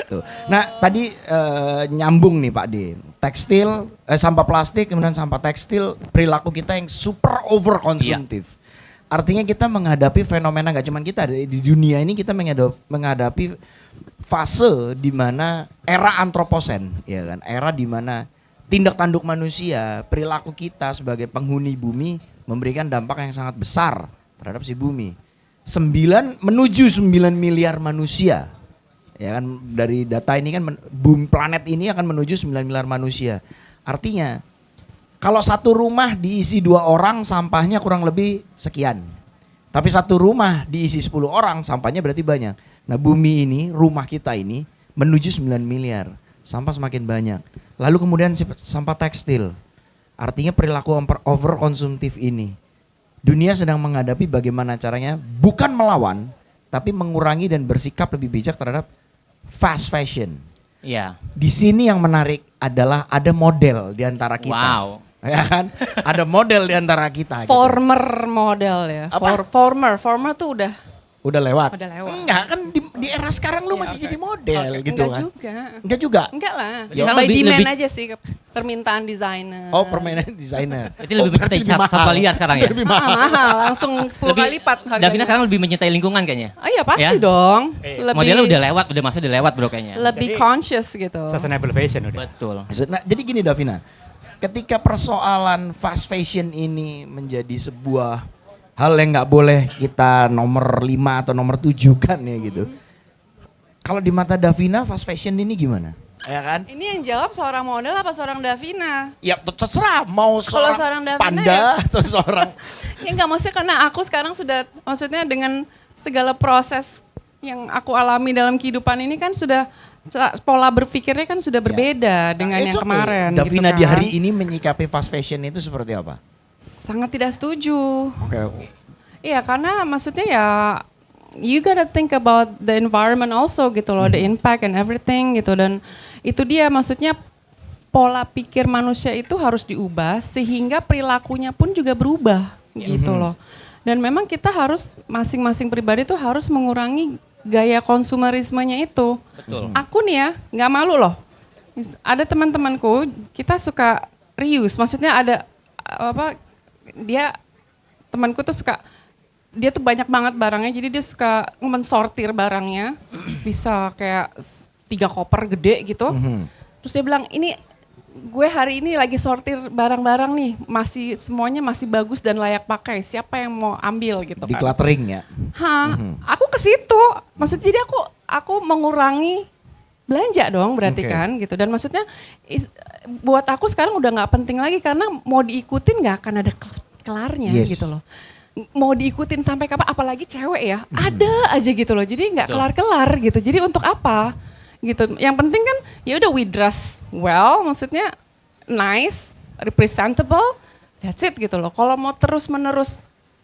Tuh. Nah tadi nyambung nih Pak D, tekstil, sampah plastik, kemudian sampah tekstil, perilaku kita yang super over konsumtif. Artinya kita menghadapi fenomena, gak cuma kita, di dunia ini kita menghadapi fase di mana era antroposen, ya kan, era di mana tindak tanduk manusia, perilaku kita sebagai penghuni bumi memberikan dampak yang sangat besar terhadap si bumi. 9 miliar manusia. Ya kan, dari data ini kan bumi planet ini akan menuju 9 miliar manusia. Artinya kalau satu rumah diisi 2 orang sampahnya kurang lebih sekian. Tapi satu rumah diisi 10 orang sampahnya berarti banyak. Nah, bumi ini, rumah kita ini menuju 9 miliar. Sampah semakin banyak. Lalu kemudian sampah tekstil. Artinya perilaku overkonsumtif ini. Dunia sedang menghadapi bagaimana caranya bukan melawan, tapi mengurangi dan bersikap lebih bijak terhadap fast fashion. Iya. Di sini yang menarik adalah ada model di antara kita. Wow. Ya kan? Ada model di antara kita. Former model ya. Apa? Former tuh Udah lewat. Udah lewat. Enggak, kan di era sekarang lu masih jadi model gitu enggak kan. juga. Enggak juga. Enggak lah. Ya, By lebih- demand lebih- aja sih permintaan desainer. Oh, permainan desainer. Berarti lebih mencintai berarti lebih satwa mahal. liar sekarang ya? Lebih mahal. mahal, langsung 10 kali lipat harganya. Davina sekarang lebih mencintai lingkungan kayaknya. Oh iya pasti Ya? dong. Modelnya udah lewat, udah masuk udah lewat bro kayaknya. lebih Jadi- conscious gitu. Sustainable fashion udah. Betul. Nah, jadi gini Davina, ketika persoalan fast fashion ini menjadi sebuah hal yang nggak boleh kita nomor 5 atau nomor 7 kan ya gitu. Kalau di mata Davina fast fashion ini gimana? Ya kan? Ini yang jawab seorang model apa seorang Davina? Ya terserah mau Kalau seorang seorang Davina panda ya- atau seorang Ya enggak, maksudnya karena aku sekarang sudah, maksudnya dengan segala proses yang aku alami dalam kehidupan ini kan sudah pola berpikirnya kan sudah berbeda dengan Nah, yang it's okay. kemarin. Davina gitu di kan. hari ini menyikapi fast fashion itu seperti apa? Sangat tidak setuju. Oke. Iya, karena maksudnya ya you gotta think about the environment also gitu loh, the impact and everything gitu, dan itu dia maksudnya pola pikir manusia itu harus diubah sehingga perilakunya pun juga berubah gitu loh. Dan memang kita harus masing-masing pribadi tuh harus mengurangi gaya konsumerismenya itu. Betul. Aku nih ya nggak malu loh. Ada teman-temanku kita suka reuse, maksudnya ada apa, dia temanku tuh suka, dia tuh banyak banget barangnya, jadi dia suka mensortir barangnya, bisa kayak 3 koper gede gitu. Terus dia bilang, ini gue hari ini lagi sortir barang-barang nih, masih semuanya masih bagus dan layak pakai, siapa yang mau ambil gitu kan. Decluttering ya. Aku ke situ, maksudnya jadi aku mengurangi belanja dong berarti Oke. kan gitu, dan maksudnya buat aku sekarang udah nggak penting lagi karena mau diikutin nggak akan ada kelarnya Yes. gitu loh. Mau diikutin sampai kapan, apalagi cewek ya, ada aja gitu loh, jadi nggak Betul. kelar-kelar gitu, jadi untuk apa gitu. Yang penting kan ya udah we dress well, maksudnya nice, representable, that's it gitu loh. Kalau mau terus-menerus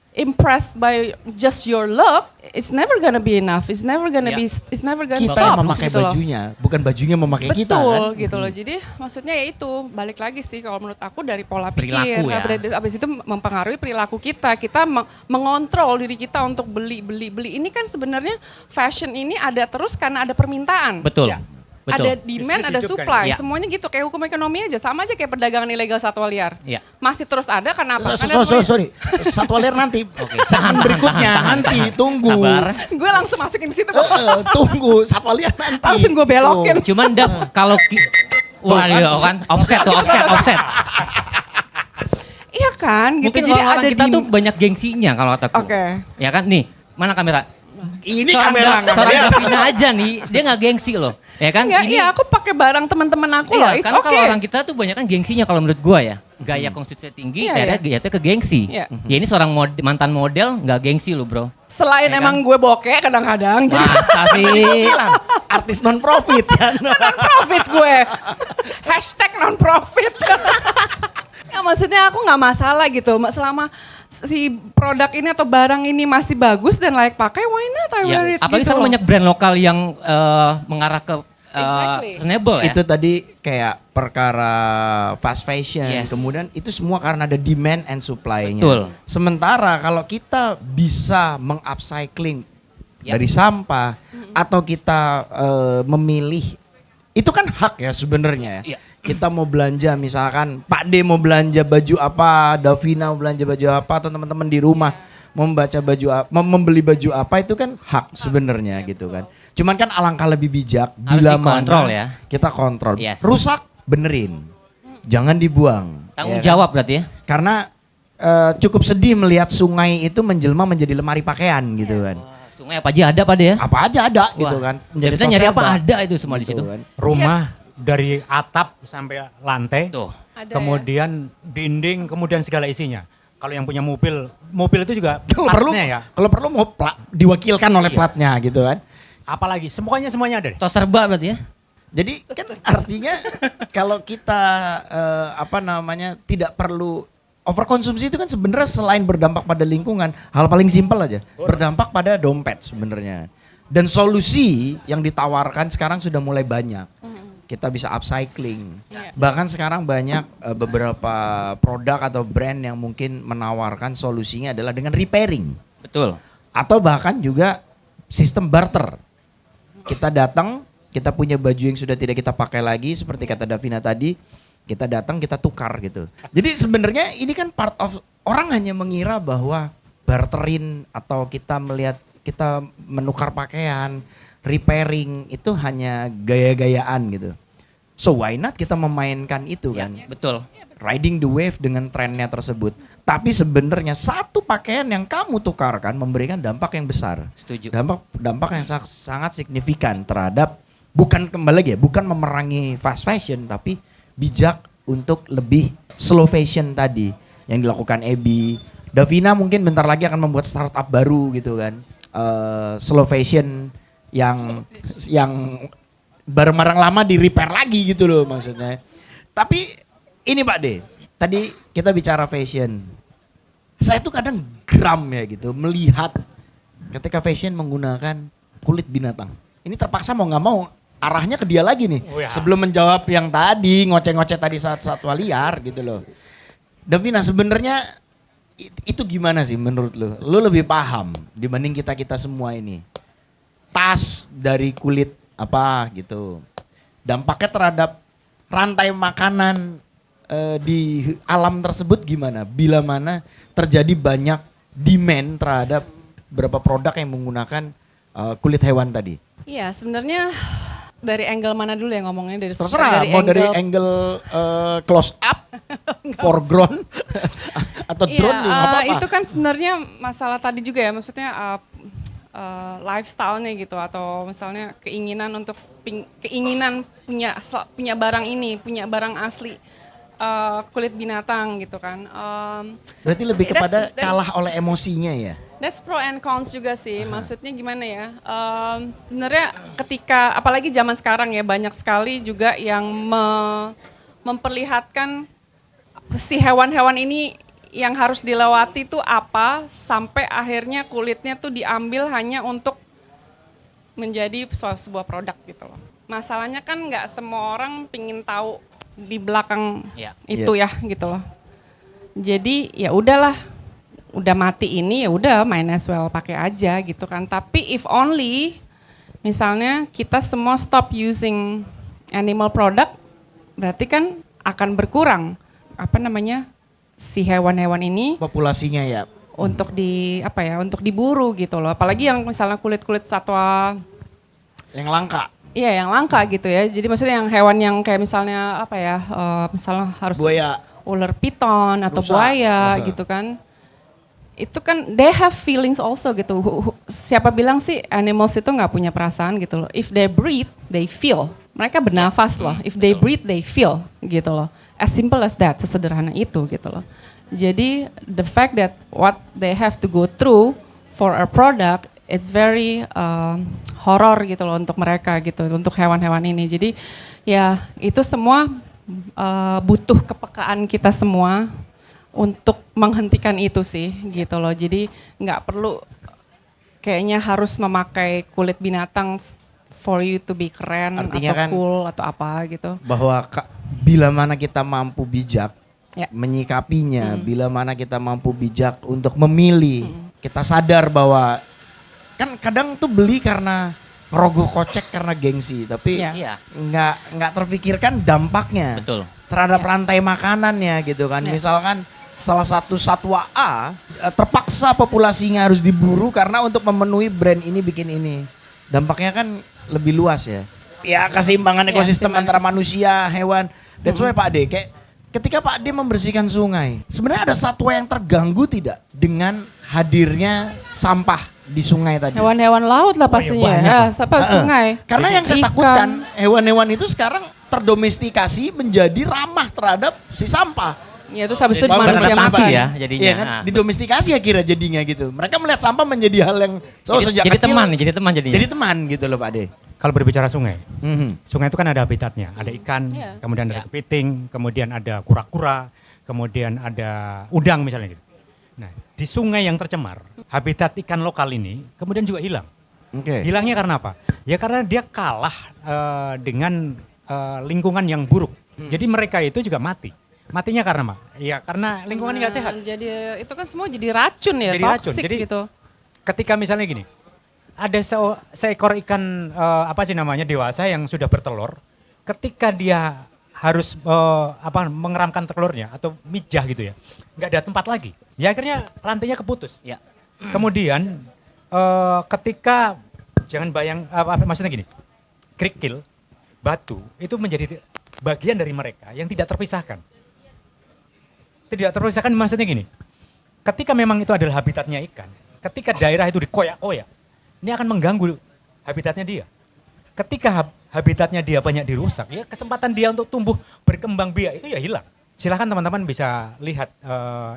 impressed by just your look, it's never gonna be enough. It's never gonna Ya. it's never gonna Kita stop yang memakai gitu loh. bajunya, bukan bajunya memakai kita kan. Betul gitu loh. Jadi maksudnya ya itu balik lagi sih kalau menurut aku dari pola pikir. Perilaku ya. Habis itu mempengaruhi perilaku kita. Kita mengontrol diri kita untuk beli. Ini kan sebenarnya fashion ini ada terus karena ada permintaan. Betul. Ya. Betul. Ada demand, Bisnis ada hidup kan supply. ya. Semuanya gitu kayak hukum ekonomi aja, sama aja kayak perdagangan ilegal satwa liar. Iya. Masih terus ada karena apa? Karena Sorry. Satwa liar nanti. Oke. Segmen berikutnya nanti tunggu. Sabar. gue langsung masukin ke situ. Tunggu satwa liar nanti. Langsung gue belokin. Tuh. Cuman Dav kalau waduh kan offset tuh, offset. Iya kan gitu. Mungkin Jadi orang ada kita tuh banyak gengsinya kalau kataku. Oke. Ya kan nih, mana kamera? Ini Seorang kamera nggak seorang ada. Davina aja nih, dia nggak gengsi loh. Ya kan? Enggak, iya aku pakai barang teman-teman aku loh. Iya, It's karena okay. kalau orang kita tuh banyak kan gengsinya kalau menurut gua ya. Gaya konsumsinya tinggi, Iya, akhirnya jatuh ke gengsi. Iya. Ya ini seorang mantan model nggak gengsi loh bro. Selain Ya kan? emang gue bokeh kadang-kadang, jadi Masa sih? Bilang, artis non profit kan. profit gue. Hashtag non profit. Ya maksudnya aku nggak masalah gitu. si produk ini atau barang ini masih bagus dan layak pakai, why not I wear it? Apalagi gitu sekarang loh. banyak brand lokal yang mengarah ke Exactly. sustainable ya. Itu tadi kayak perkara fast fashion, Yes. kemudian itu semua karena ada demand and supply-nya. Betul. Sementara kalau kita bisa mengupcycling Yap. dari sampah atau kita memilih, itu kan hak ya sebenarnya ya. Iya. Kita mau belanja, misalkan Pak D mau belanja baju apa, Davina mau belanja baju apa, atau teman-teman di rumah membaca baju membeli baju apa, itu kan hak sebenarnya gitu kan. Cuman kan alangkah lebih bijak Harus bila dikontrol mana ya. kita kontrol. Yes. Rusak benerin, jangan dibuang. Tanggung ya kan? jawab berarti ya. Karena cukup sedih melihat sungai itu menjelma menjadi lemari pakaian gitu kan. Wah, sungai apa aja ada Pak ya? Apa aja ada gitu Wah, kan. kita nyari apa toserba. ada itu semua di Gitu situ. kan. Rumah dari atap sampai lantai, Tuh. Ada kemudian dinding, kemudian segala isinya. Kalau yang punya mobil, mobil itu juga Kalau perlu, platnya ya. kalau perlu mau diwakilkan oleh Iya. platnya gitu kan. Apalagi semuanya ada deh. Tos serba berarti ya. Jadi kan artinya kalau kita tidak perlu overkonsumsi, itu kan sebenarnya selain berdampak pada lingkungan, hal paling simpel aja, berdampak pada dompet sebenarnya. Dan solusi yang ditawarkan sekarang sudah mulai banyak. Kita bisa upcycling. Iya. Bahkan sekarang banyak beberapa produk atau brand yang mungkin menawarkan solusinya adalah dengan repairing. Betul. Atau bahkan juga sistem barter. Kita datang, kita punya baju yang sudah tidak kita pakai lagi, seperti kata Davina tadi, kita datang, kita tukar gitu. Jadi sebenarnya ini kan part of, orang hanya mengira bahwa barterin atau kita melihat, kita menukar pakaian, repairing itu hanya gaya-gayaan gitu. So why not kita memainkan itu Ya, kan? betul. Riding the wave dengan trennya tersebut. Tapi sebenarnya satu pakaian yang kamu tukarkan memberikan dampak yang besar. Setuju. Dampak yang sangat signifikan terhadap, bukan kembali lagi ya, bukan memerangi fast fashion, tapi bijak untuk lebih slow fashion tadi yang dilakukan Ebi. Davina mungkin bentar lagi akan membuat startup baru gitu kan. Slow fashion yang barang-barang lama di repair lagi gitu loh maksudnya. Tapi ini Pak D, tadi kita bicara fashion. Saya tuh kadang geram ya gitu melihat ketika fashion menggunakan kulit binatang. Ini terpaksa mau nggak mau arahnya ke dia lagi nih. Oh ya. Sebelum menjawab yang tadi, ngoceh-ngoceh tadi saat satwa liar gitu loh. Davina, sebenarnya itu gimana sih menurut lu? Lu lebih paham dibanding kita-kita semua ini. Tas dari kulit apa gitu. Dampaknya terhadap rantai makanan di alam tersebut gimana? Bila mana terjadi banyak demand terhadap beberapa produk yang menggunakan kulit hewan tadi. Iya, sebenarnya dari angle mana dulu ya ngomongnya, dari Terserah mau dari angle close up, foreground atau drone juga nggak apa-apa. Itu kan sebenarnya masalah tadi juga ya, maksudnya lifestyle-nya gitu, atau misalnya keinginan untuk keinginan punya barang ini, punya barang asli kulit binatang gitu kan. Berarti lebih kepada that's- kalah oleh emosinya ya. That's pro and cons juga sih. Maksudnya gimana ya? Sebenarnya ketika, apalagi zaman sekarang ya, banyak sekali juga yang memperlihatkan si hewan-hewan ini yang harus dilewati itu apa, sampai akhirnya kulitnya tuh diambil hanya untuk menjadi sebuah produk gitu loh. Masalahnya kan nggak semua orang pingin tahu di belakang Ya. itu ya gitu loh. Jadi ya udahlah, udah mati ini ya udah, main as well pakai aja gitu kan. Tapi if only misalnya kita semua stop using animal product, berarti kan akan berkurang si hewan-hewan ini Populasinya ya. untuk untuk diburu gitu loh. Apalagi yang misalnya kulit-kulit satwa Yang langka. iya yang langka gitu ya. Jadi maksudnya yang hewan yang kayak misalnya misalnya harus Buaya. ular piton atau Rusa. buaya gitu kan. Itu kan they have feelings also gitu. Siapa bilang sih animals itu nggak punya perasaan gitu loh. If they breathe, they feel. Mereka bernafas loh. If they breathe, they feel gitu loh. As simple as that, sesederhana itu gitu loh. Jadi the fact that what they have to go through for a product, it's very horror gitu loh untuk mereka gitu, untuk hewan-hewan ini. Jadi ya itu semua butuh kepekaan kita semua untuk menghentikan itu sih gitu loh. Jadi nggak perlu kayaknya harus memakai kulit binatang for you to be keren Artinya atau kan cool atau apa gitu. Bahwa bila mana kita mampu bijak Ya. menyikapinya, bila mana kita mampu bijak untuk memilih, kita sadar bahwa kan kadang tuh beli karena rogoh kocek karena gengsi, tapi Ya. Iya, nggak terpikirkan dampaknya betul. terhadap Ya. rantai makanannya gitu kan. Ya. Misalkan salah satu satwa A terpaksa populasinya harus diburu karena untuk memenuhi brand ini bikin ini. Dampaknya kan lebih luas ya. Ya keseimbangan Ya, ekosistem keseimbangan antara manusia, hewan. That's why Pak D, kayak ketika Pak D membersihkan sungai, sebenarnya ada satwa yang terganggu tidak dengan hadirnya sampah di sungai tadi? Hewan-hewan laut lah pastinya banyak ya, lah. sampai sungai. Karena yang saya Ikan. takutkan hewan-hewan itu sekarang terdomestikasi menjadi ramah terhadap si sampah. Ya terus habis itu Bang, manusia karena makan. ya jadinya. Iya kan? Ah. Didomestikasi akhirnya jadinya gitu. Mereka melihat sampah menjadi hal yang sejak jadi kecil. teman, jadi teman jadinya. Jadi teman gitu loh Pak De. Kalau berbicara sungai, Mhm. sungai itu kan ada habitatnya, ada ikan, Iya. kemudian ada Ya. kepiting, kemudian ada kura-kura, kemudian ada udang misalnya gitu. Nah, di sungai yang tercemar, habitat ikan lokal ini kemudian juga hilang. Oke. Hilangnya karena apa? Ya karena dia kalah dengan lingkungan yang buruk. Jadi mereka itu juga mati. Matinya karena apa? Ya karena lingkungan nggak sehat. Jadi itu kan semua jadi racun ya, Jadi racun. toxic Jadi gitu. Ketika misalnya gini, ada seekor ikan apa sih namanya dewasa yang sudah bertelur, ketika dia harus mengeramkan telurnya atau mijah gitu ya, nggak ada tempat lagi. Ya akhirnya rantainya keputus. Ya. Kemudian ketika jangan maksudnya gini, kerikil, batu itu menjadi bagian dari mereka yang tidak terpisahkan. Tidak terpisahkan maksudnya gini, ketika memang itu adalah habitatnya ikan, ketika daerah itu dikoyak-koyak, ini akan mengganggu habitatnya dia. Ketika habitatnya dia banyak dirusak, ya kesempatan dia untuk tumbuh berkembang biak itu ya hilang. Silahkan teman-teman bisa lihat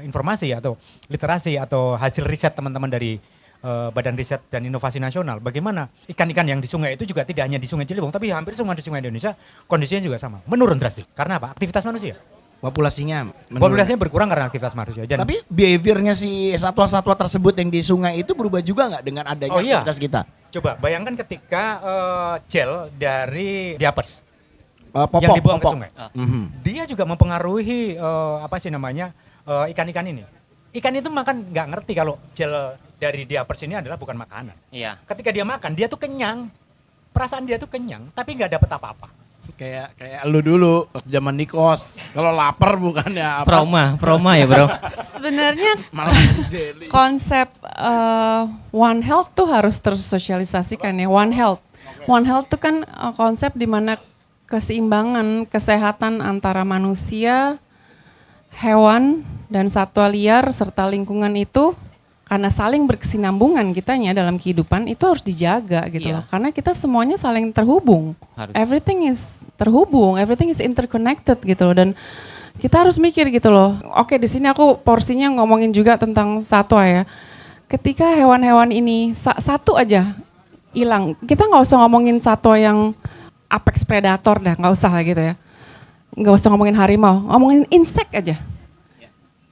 informasi atau literasi atau hasil riset teman-teman dari Badan Riset dan Inovasi Nasional. Bagaimana ikan-ikan yang di sungai itu juga tidak hanya di Sungai Ciliwung, tapi hampir semua di sungai Indonesia kondisinya juga sama. Menurun drastis. Karena apa? Aktivitas manusia. Populasinya menurun. Populasinya berkurang karena aktivitas manusia. Dan Tapi behaviornya si satwa-satwa tersebut yang di sungai itu berubah juga nggak dengan adanya Oh, iya. aktivitas kita? coba bayangkan ketika gel dari diapers Popok, yang dibuang ke popok. sungai. Mhm. Dia juga mempengaruhi apa sih namanya ikan-ikan ini. Ikan itu makan nggak ngerti kalau gel dari diapers ini adalah bukan makanan. Iya. Ketika dia makan, dia tuh kenyang. Perasaan dia tuh kenyang, tapi nggak dapat apa-apa. Kayak lu dulu zaman di kos. Kalau lapar bukannya apa? Proma ya bro. Sebenarnya Malah jelly. konsep One Health tuh harus tersosialisasikan ya. One Health. One Health tuh kan konsep di mana keseimbangan kesehatan antara manusia, hewan, dan satwa liar serta lingkungan itu karena saling berkesinambungan kitanya dalam kehidupan itu harus dijaga gitu Iya. loh. Karena kita semuanya saling terhubung. Harus. Everything is terhubung, everything is interconnected gitu loh, dan kita harus mikir gitu loh. Oke, di sini aku porsinya ngomongin juga tentang satwa ya. Ketika hewan-hewan ini satu aja hilang, kita nggak usah ngomongin satwa yang apex predator dah, nggak usah lah gitu ya. Nggak usah ngomongin harimau, ngomongin insek aja.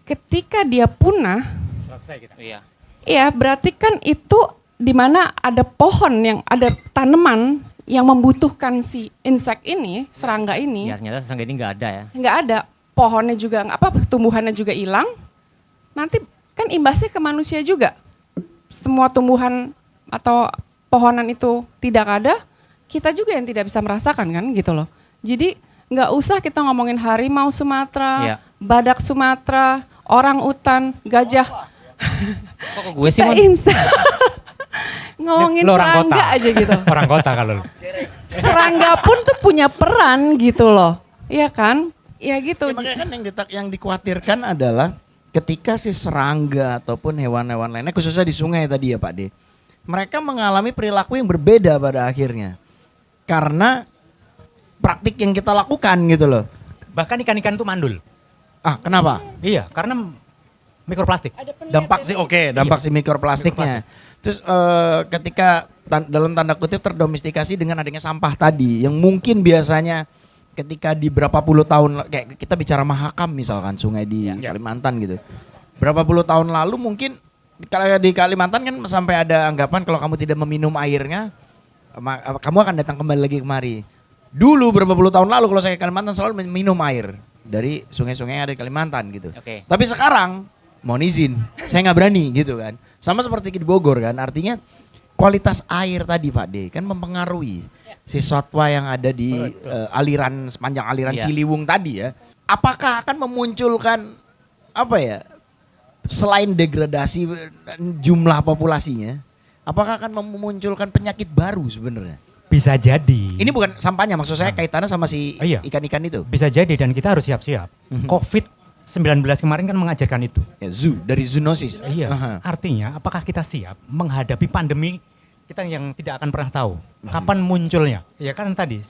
Ketika dia punah, Selesai kita. Iya. iya berarti kan itu di mana ada pohon yang ada tanaman yang membutuhkan si insek ini, serangga ini. Ya ternyata serangga ini nggak ada ya. Nggak ada, pohonnya juga nggak apa, tumbuhannya juga hilang. Nanti kan imbasnya ke manusia juga. Semua tumbuhan atau pohonan itu tidak ada, kita juga yang tidak bisa merasakan kan gitu loh. Jadi nggak usah kita ngomongin harimau Sumatera, Iya. badak Sumatera, orang utan, gajah. Kok ke gue sih Kita Mon? insek. Ngomongin Lu orang serangga kota. aja gitu. Orang kota kalau lu. Serangga pun tuh punya peran gitu loh. Iya kan? Ya gitu. Ya, makanya kan yang dikhawatirkan adalah ketika si serangga ataupun hewan-hewan lainnya khususnya di sungai tadi ya Pak D. Mereka mengalami perilaku yang berbeda pada akhirnya. Karena praktik yang kita lakukan gitu loh. Bahkan ikan-ikan itu mandul. Ah, kenapa? Iya, karena mikroplastik. Dampak sih dampak si mikroplastiknya. Terus ketika dalam tanda kutip terdomestikasi dengan adanya sampah tadi yang mungkin biasanya ketika di berapa puluh tahun kayak kita bicara Mahakam misalkan sungai di Kalimantan gitu. Berapa puluh tahun lalu mungkin kalau di Kalimantan kan sampai ada anggapan kalau kamu tidak meminum airnya kamu akan datang kembali lagi kemari. Dulu berapa puluh tahun lalu kalau saya ke Kalimantan selalu minum air dari sungai-sungai yang ada di Kalimantan gitu. Oke. Tapi sekarang mohon izin, saya nggak berani gitu kan. Sama seperti di Bogor kan, artinya kualitas air tadi Pak D kan mempengaruhi si satwa yang ada di aliran sepanjang aliran Ciliwung tadi ya. Apakah akan memunculkan apa ya? Selain degradasi jumlah populasinya, apakah akan memunculkan penyakit baru sebenarnya? Bisa jadi. Ini bukan sampahnya, maksud saya kaitannya sama si ikan-ikan itu. Bisa jadi dan kita harus siap-siap. COVID-19 kemarin kan mengajarkan itu. Ya, dari zoonosis. Iya. Artinya apakah kita siap menghadapi pandemi kita yang tidak akan pernah tahu kapan munculnya? Ya kan tadi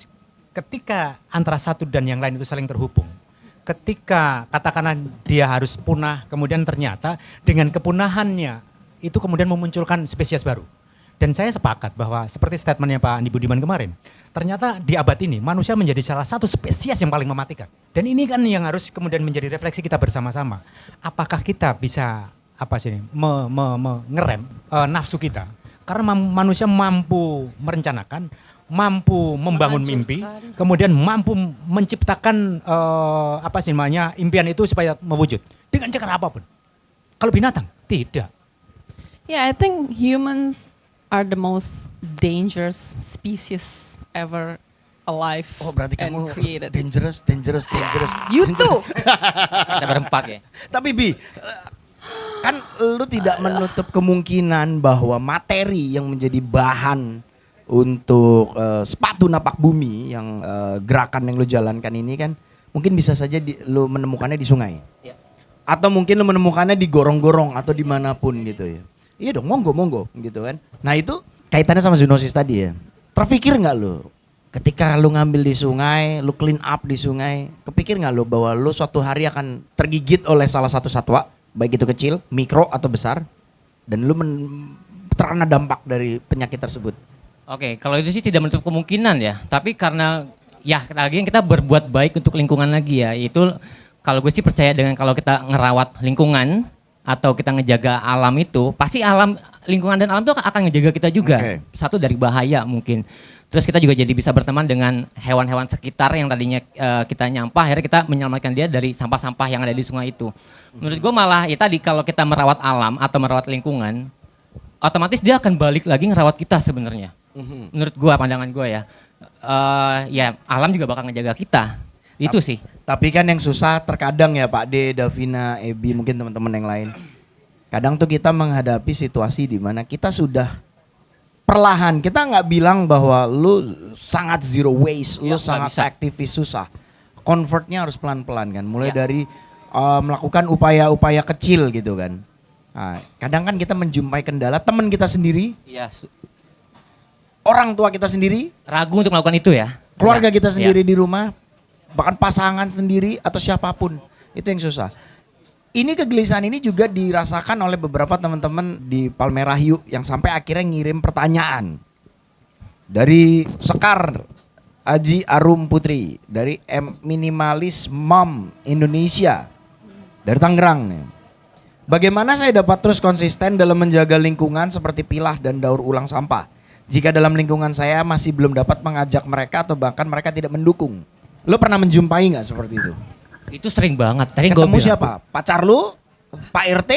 ketika antara satu dan yang lain itu saling terhubung. Ketika katakanlah dia harus punah, kemudian ternyata dengan kepunahannya itu kemudian memunculkan spesies baru. Dan saya sepakat bahwa seperti statementnya Pak Andi Budiman kemarin, ternyata di abad ini manusia menjadi salah satu spesies yang paling mematikan. Dan ini kan yang harus kemudian menjadi refleksi kita bersama-sama. Apakah kita bisa ngerem nafsu kita? Karena manusia mampu merencanakan, mampu membangun mimpi, kemudian mampu menciptakan impian itu supaya mewujud dengan cara apapun. Kalau binatang tidak. Yeah, I think humans are the most dangerous species ever alive Oh berarti and kamu created. dangerous. You too. Kita berempat ya. Tapi Bi, kan lu tidak menutup kemungkinan bahwa materi yang menjadi bahan untuk sepatu napak bumi yang gerakan yang lu jalankan ini kan mungkin bisa saja lu menemukannya di sungai. Ya. Atau mungkin lu menemukannya di gorong-gorong atau dimanapun gitu ya. Iya dong, monggo gitu kan. Nah itu kaitannya sama zoonosis tadi ya. Terpikir nggak lu ketika lu ngambil di sungai, lu clean up di sungai, kepikir nggak lu bahwa lu suatu hari akan tergigit oleh salah satu satwa, baik itu kecil, mikro atau besar, dan lu terkena dampak dari penyakit tersebut? Oke, kalau itu sih tidak menutup kemungkinan ya. Tapi karena ya lagi kita berbuat baik untuk lingkungan lagi ya. Itu kalau gue sih percaya dengan kalau kita ngerawat lingkungan atau kita ngejaga alam itu, pasti lingkungan dan alam itu akan ngejaga kita juga. Okay. Satu dari bahaya mungkin. Terus kita juga jadi bisa berteman dengan hewan-hewan sekitar yang tadinya kita nyampah, akhirnya kita menyelamatkan dia dari sampah-sampah yang ada di sungai itu. Menurut gue malah ya tadi kalau kita merawat alam atau merawat lingkungan, otomatis dia akan balik lagi ngerawat kita sebenarnya. Menurut gue, pandangan gue ya. Ya alam juga bakal ngejaga kita. Itu sih. Tapi kan yang susah terkadang ya Pak D, Davina, Ebi, mungkin teman-teman yang lain. Kadang tuh kita menghadapi situasi di mana kita sudah perlahan, kita nggak bilang bahwa lu sangat zero waste, lu sangat aktivis, susah. Convertnya harus pelan-pelan kan, mulai dari melakukan upaya-upaya kecil gitu kan. Nah, kadang kan kita menjumpai kendala teman kita sendiri, Iya. orang tua kita sendiri, Ragu untuk melakukan itu ya. keluarga Ya. kita sendiri di rumah, bahkan pasangan sendiri atau siapapun, itu yang susah. Ini kegelisahan ini juga dirasakan oleh beberapa teman-teman di Palmerah Hiu yang sampai akhirnya ngirim pertanyaan dari Sekar Aji Arum Putri, dari Minimalis Mom Indonesia, dari Tangerang nih. Bagaimana saya dapat terus konsisten dalam menjaga lingkungan seperti pilah dan daur ulang sampah jika dalam lingkungan saya masih belum dapat mengajak mereka atau bahkan mereka tidak mendukung? Lo pernah menjumpai nggak seperti itu? Itu sering banget. Tadi Ketemu gua bilang. siapa? Pacar lu? Pak RT?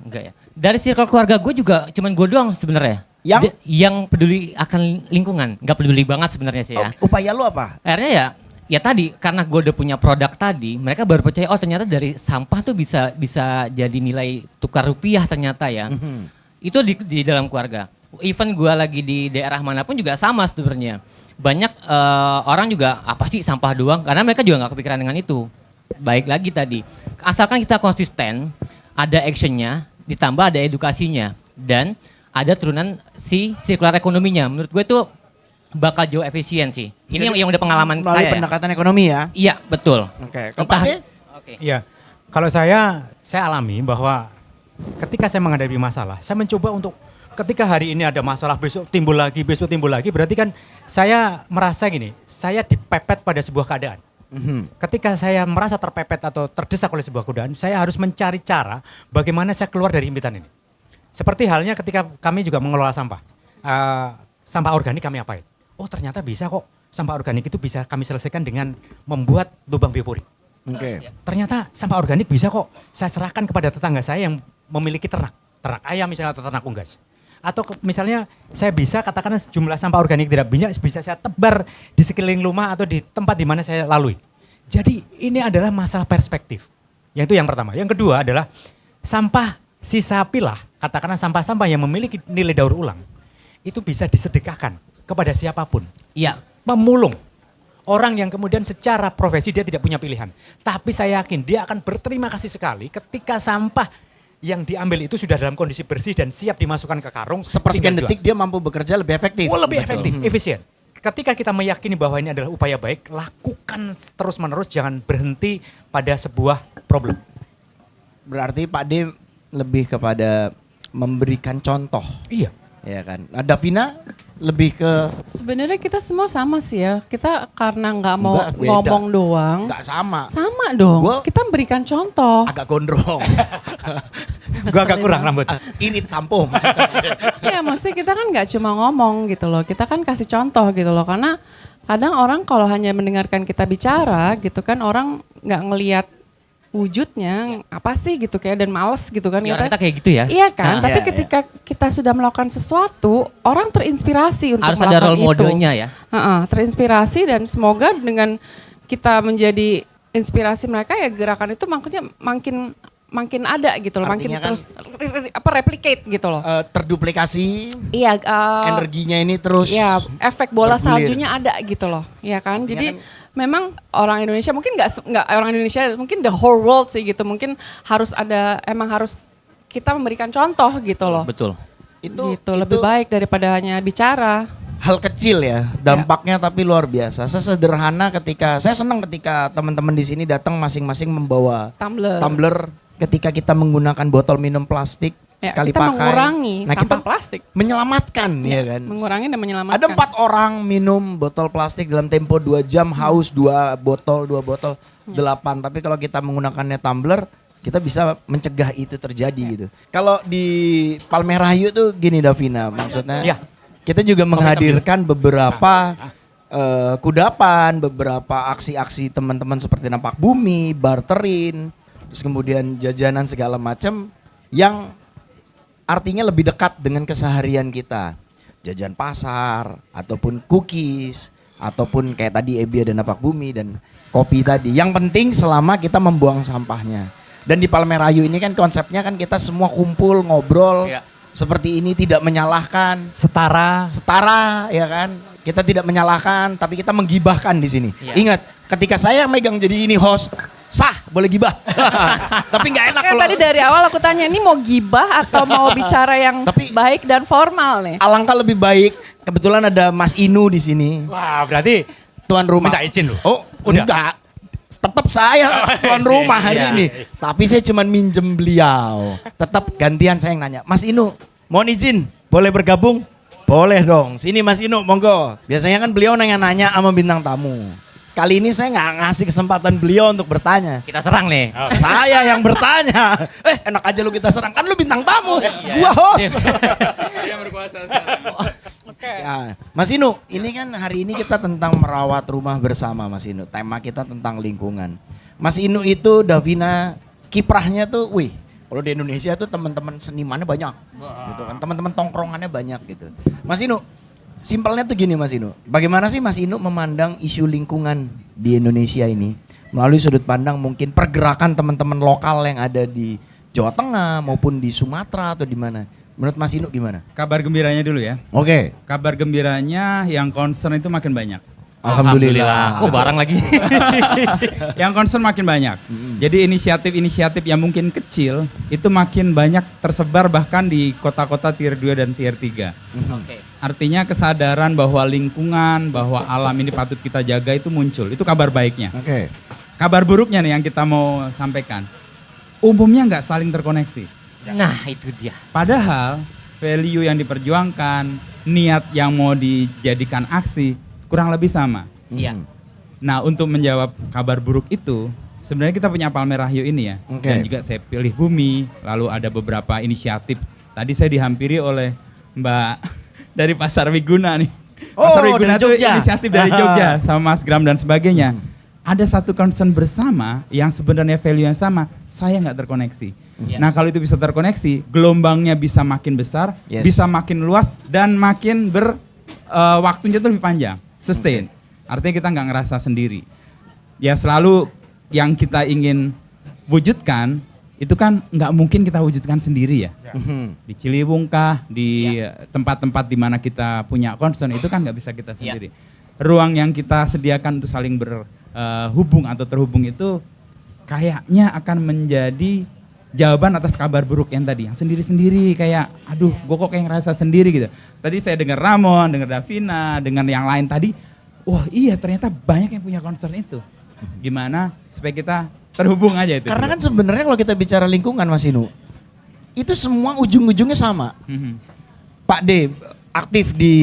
Enggak ya. Dari circle keluarga gue juga cuman gue doang sebenarnya. Yang peduli akan lingkungan, nggak peduli banget sebenarnya sih ya. Upaya lu apa? Akhirnya ya tadi karena gue udah punya produk tadi, mereka baru percaya oh ternyata dari sampah tuh bisa jadi nilai tukar rupiah ternyata ya. Itu di dalam keluarga. Even gue lagi di daerah manapun juga sama sebenarnya. Banyak orang juga apa sih sampah doang, karena mereka juga nggak kepikiran dengan itu. Baik lagi tadi, asalkan kita konsisten, ada actionnya, ditambah ada edukasinya, dan ada turunan si sirkular ekonominya. Menurut gue itu bakal jauh efisien sih. Ini yang udah pengalaman Melalui saya. pendekatan ekonomi ya? Iya betul. Oke. Entah. Oke. Iya, kalau saya alami bahwa ketika saya menghadapi masalah, saya mencoba untuk ketika hari ini ada masalah, besok timbul lagi, berarti kan saya merasa gini, saya dipepet pada sebuah keadaan. Ketika saya merasa terpepet atau terdesak oleh sebuah keadaan, saya harus mencari cara bagaimana saya keluar dari himpitan ini. Seperti halnya ketika kami juga mengelola sampah. Sampah organik kami apain? Oh ternyata bisa kok, sampah organik itu bisa kami selesaikan dengan membuat lubang biopori. Ternyata sampah organik bisa kok saya serahkan kepada tetangga saya yang memiliki ternak ayam misalnya atau ternak unggas. Atau misalnya saya bisa katakan jumlah sampah organik tidak banyak, bisa saya tebar di sekeliling rumah atau di tempat di mana saya lalui. Jadi ini adalah masalah perspektif. Yaitu yang pertama. Yang kedua adalah sampah sisa pilah, katakanlah sampah-sampah yang memiliki nilai daur ulang, itu bisa disedekahkan kepada siapapun. Iya. Memulung. Orang yang kemudian secara profesi dia tidak punya pilihan. Tapi saya yakin dia akan berterima kasih sekali ketika sampah yang diambil itu sudah dalam kondisi bersih dan siap dimasukkan ke karung. Sepersekian detik dia mampu bekerja lebih efektif. Oh, lebih efektif, efisien. Ketika kita meyakini bahwa ini adalah upaya baik, lakukan terus-menerus, jangan berhenti pada sebuah problem. Berarti Pak D lebih kepada memberikan contoh. Iya. Ya kan. Nah, Davina lebih ke Sebenarnya kita semua sama sih ya. Kita karena nggak mau Enggak, beda. ngomong doang. nggak sama. Sama dong. Gua- Kita berikan contoh. Agak gondrong. Gua agak kurang rambut. Irit sampo maksudnya. Iya, maksudnya kita kan nggak cuma ngomong gitu loh. Kita kan kasih contoh gitu loh. Karena kadang orang kalau hanya mendengarkan kita bicara gitu kan, orang nggak ngelihat wujudnya apa sih gitu kayak, dan males gitu kan. Ya, orang kita kayak gitu ya. Iya kan, Nah, tapi iya, ketika kita sudah melakukan sesuatu, orang terinspirasi untuk harus ada melakukan role itu. modelnya ya. Terinspirasi, dan semoga dengan kita menjadi inspirasi mereka ya, gerakan itu makanya makin ada gitu loh, makin Artinya kan- terus replicate gitu loh. Terduplikasi, Iya, energinya ini terus. ya efek bola bergulir. saljunya ada gitu loh, ya kan. Artinya Jadi kan- memang orang Indonesia mungkin nggak orang Indonesia, mungkin the whole world sih gitu. Mungkin harus kita memberikan contoh gitu loh. Betul. Gitu, lebih baik daripada hanya bicara. Hal kecil ya, dampaknya tapi luar biasa. Sesederhana ketika saya senang ketika teman-teman di sini datang masing-masing membawa tumbler. Ketika kita menggunakan botol minum plastik Ya, sekali kita pakai, mengurangi nah sampah kita plastik. menyelamatkan ya kan. Mengurangi dan menyelamatkan. Ada 4 orang minum botol plastik dalam tempo 2 jam, haus 2 botol, 8. Tapi kalau kita menggunakannya tumbler, kita bisa mencegah itu terjadi gitu. Kalau di Palmerayu tuh gini Davina, maksudnya Iya. kita juga menghadirkan beberapa kudapan, beberapa aksi-aksi teman-teman seperti nampak bumi, barterin, terus kemudian jajanan segala macam yang artinya lebih dekat dengan keseharian kita. Jajan pasar, ataupun cookies, ataupun kayak tadi Ebi ada napak bumi dan kopi tadi. Yang penting selama kita membuang sampahnya. Dan di Palmerayu ini kan konsepnya kan kita semua kumpul, ngobrol, Iya. seperti ini, tidak menyalahkan, setara ya kan. Kita tidak menyalahkan tapi kita menggibahkan di sini. Iya. Ingat, ketika saya megang jadi ini host, sah boleh gibah. Tapi nggak enak Kayak kalau tadi dari awal aku tanya, ini mau gibah atau mau bicara yang Tapi- baik dan formal nih? alangkah lebih baik. Kebetulan ada Mas Inu di sini, Wah, berarti tuan rumah. minta izin loh. Oh, Udah. enggak. Tetap saya tuan rumah hari Iya. ini. Tapi saya cuma minjem beliau. Tetap gantian saya yang nanya. Mas Inu, mohon izin, boleh bergabung? Boleh dong. Sini Mas Inu, monggo. Biasanya kan beliau nanya-nanya sama bintang tamu. Kali ini saya nggak ngasih kesempatan beliau untuk bertanya. Kita serang nih. Saya yang bertanya. Enak aja lu kita serang. Kan lu bintang tamu. Gua host. Ya, Mas Inu, ini kan hari ini kita tentang merawat rumah bersama Mas Inu. Tema kita tentang lingkungan. Mas Inu itu Davina kiprahnya tuh, wih, kalau di Indonesia tuh teman-teman senimannya banyak. Gitu kan. Teman-teman tongkrongannya banyak gitu. Mas Inu, simpelnya tuh gini Mas Inu. Bagaimana sih Mas Inu memandang isu lingkungan di Indonesia ini? Melalui sudut pandang mungkin pergerakan teman-teman lokal yang ada di Jawa Tengah maupun di Sumatera atau di mana. Menurut Mas Inu gimana? Kabar gembiranya dulu ya. Oke. Kabar gembiranya yang concern itu makin banyak. Alhamdulillah. Oh, barang lagi. Yang concern makin banyak. Jadi inisiatif-inisiatif yang mungkin kecil itu makin banyak tersebar bahkan di kota-kota tier 2 dan tier 3. Oke. Artinya kesadaran bahwa lingkungan, bahwa alam ini patut kita jaga itu muncul. Itu kabar baiknya. Oke. Kabar buruknya nih yang kita mau sampaikan. Umumnya nggak saling terkoneksi. Nah, itu dia. Padahal value yang diperjuangkan, niat yang mau dijadikan aksi, kurang lebih sama. Iya. Nah, untuk menjawab kabar buruk itu, sebenarnya kita punya Palmerah Yuk ini ya. Oke. Dan juga Saya Pilih Bumi, lalu ada beberapa inisiatif. Tadi saya dihampiri oleh Mbak dari Pasar Wiguna nih. Oh, Pasar Wiguna dari itu Jogja. inisiatif dari Jogja sama Mas Gram dan sebagainya. Ada satu concern bersama yang sebenarnya value yang sama, saya nggak terkoneksi. Iya. Nah, kalau itu bisa terkoneksi, gelombangnya bisa makin besar, Yes. bisa makin luas dan makin waktunya itu lebih panjang, sustain. Artinya kita nggak ngerasa sendiri. Ya selalu yang kita ingin wujudkan itu kan nggak mungkin kita wujudkan sendiri ya. Mhm. Di Ciliwung kah, di tempat-tempat di mana kita punya concern itu kan nggak bisa kita sendiri. Ruang yang kita sediakan untuk saling berhubung atau terhubung itu kayaknya akan menjadi jawaban atas kabar buruk yang tadi, yang sendiri-sendiri kayak, aduh, gue kok kayak ngerasa sendiri gitu. Tadi saya dengar Ramon, dengar Davina, dengan yang lain tadi, wah iya ternyata banyak yang punya concern itu. Gimana supaya kita terhubung aja itu. Karena kan sebenarnya kalau kita bicara lingkungan Mas Inu, itu semua ujung-ujungnya sama. Mhm. Pak D aktif di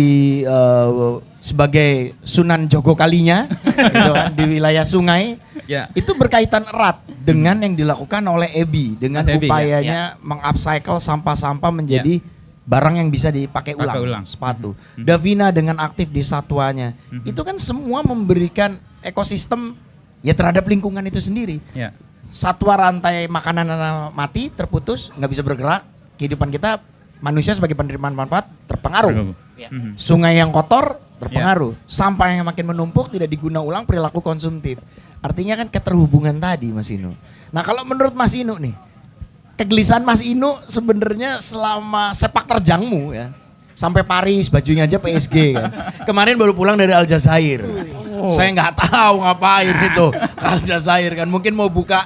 sebagai Sunan Jogokalinya gitu kan, di wilayah sungai. Ya. Itu berkaitan erat dengan yang dilakukan oleh EBI dengan Mas Ebi, upayanya mengupcycle sampah-sampah menjadi barang yang bisa dipakai Pakai ulang, ulang. sepatu. Davina dengan aktif di satwanya. Itu kan semua memberikan ekosistem ya terhadap lingkungan itu sendiri. Ya. Satwa rantai makanan mati terputus, nggak bisa bergerak, kehidupan kita manusia sebagai penerima manfaat terpengaruh. Ya. Mhm. Sungai yang kotor terpengaruh, sampah yang makin menumpuk tidak diguna ulang, perilaku konsumtif. Artinya kan keterhubungan tadi Mas Inu. Nah kalau menurut Mas Inu nih, kegelisahan Mas Inu sebenarnya selama sepak terjangmu ya, sampai Paris bajunya aja PSG kan. Kemarin baru pulang dari Aljazair. Saya nggak tahu ngapain itu ke Aljazair kan. Mungkin mau buka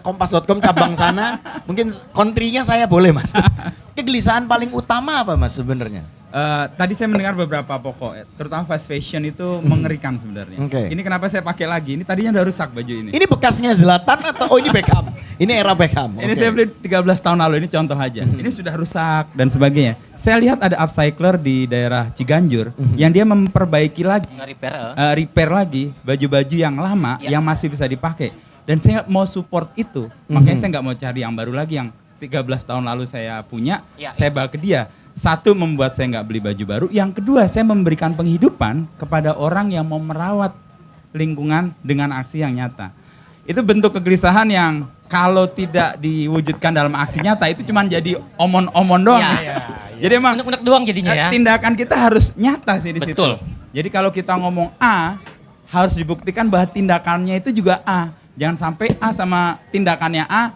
kompas.com cabang sana, mungkin country-nya saya boleh Mas. Kegelisahan paling utama apa Mas sebenarnya? Tadi saya mendengar beberapa pokok, terutama fast fashion itu mengerikan sebenarnya. Oke. Ini kenapa saya pakai lagi? Ini tadinya udah rusak baju ini. Ini bekasnya Zlatan atau ini Beckham? Ini era Beckham. Ini Oke. saya beli 13 tahun lalu, ini contoh aja. Ini sudah rusak dan sebagainya. Saya lihat ada upcycler di daerah Ciganjur yang dia memperbaiki lagi, Nge-repair. repair lagi baju-baju yang lama yang masih bisa dipakai. Dan saya mau support itu, makanya saya nggak mau cari yang baru lagi yang 13 tahun lalu saya punya, Ya, saya bawa ke dia. Satu, membuat saya nggak beli baju baru. Yang kedua, saya memberikan penghidupan kepada orang yang mau merawat lingkungan dengan aksi yang nyata. Itu bentuk kegelisahan yang kalau tidak diwujudkan dalam aksi nyata itu cuma jadi omon-omon doang. Jadi emang Unek-unek doang jadinya ya. tindakan kita harus nyata sih di situ. Betul. Jadi kalau kita ngomong A, harus dibuktikan bahwa tindakannya itu juga A. Jangan sampai A sama tindakannya A,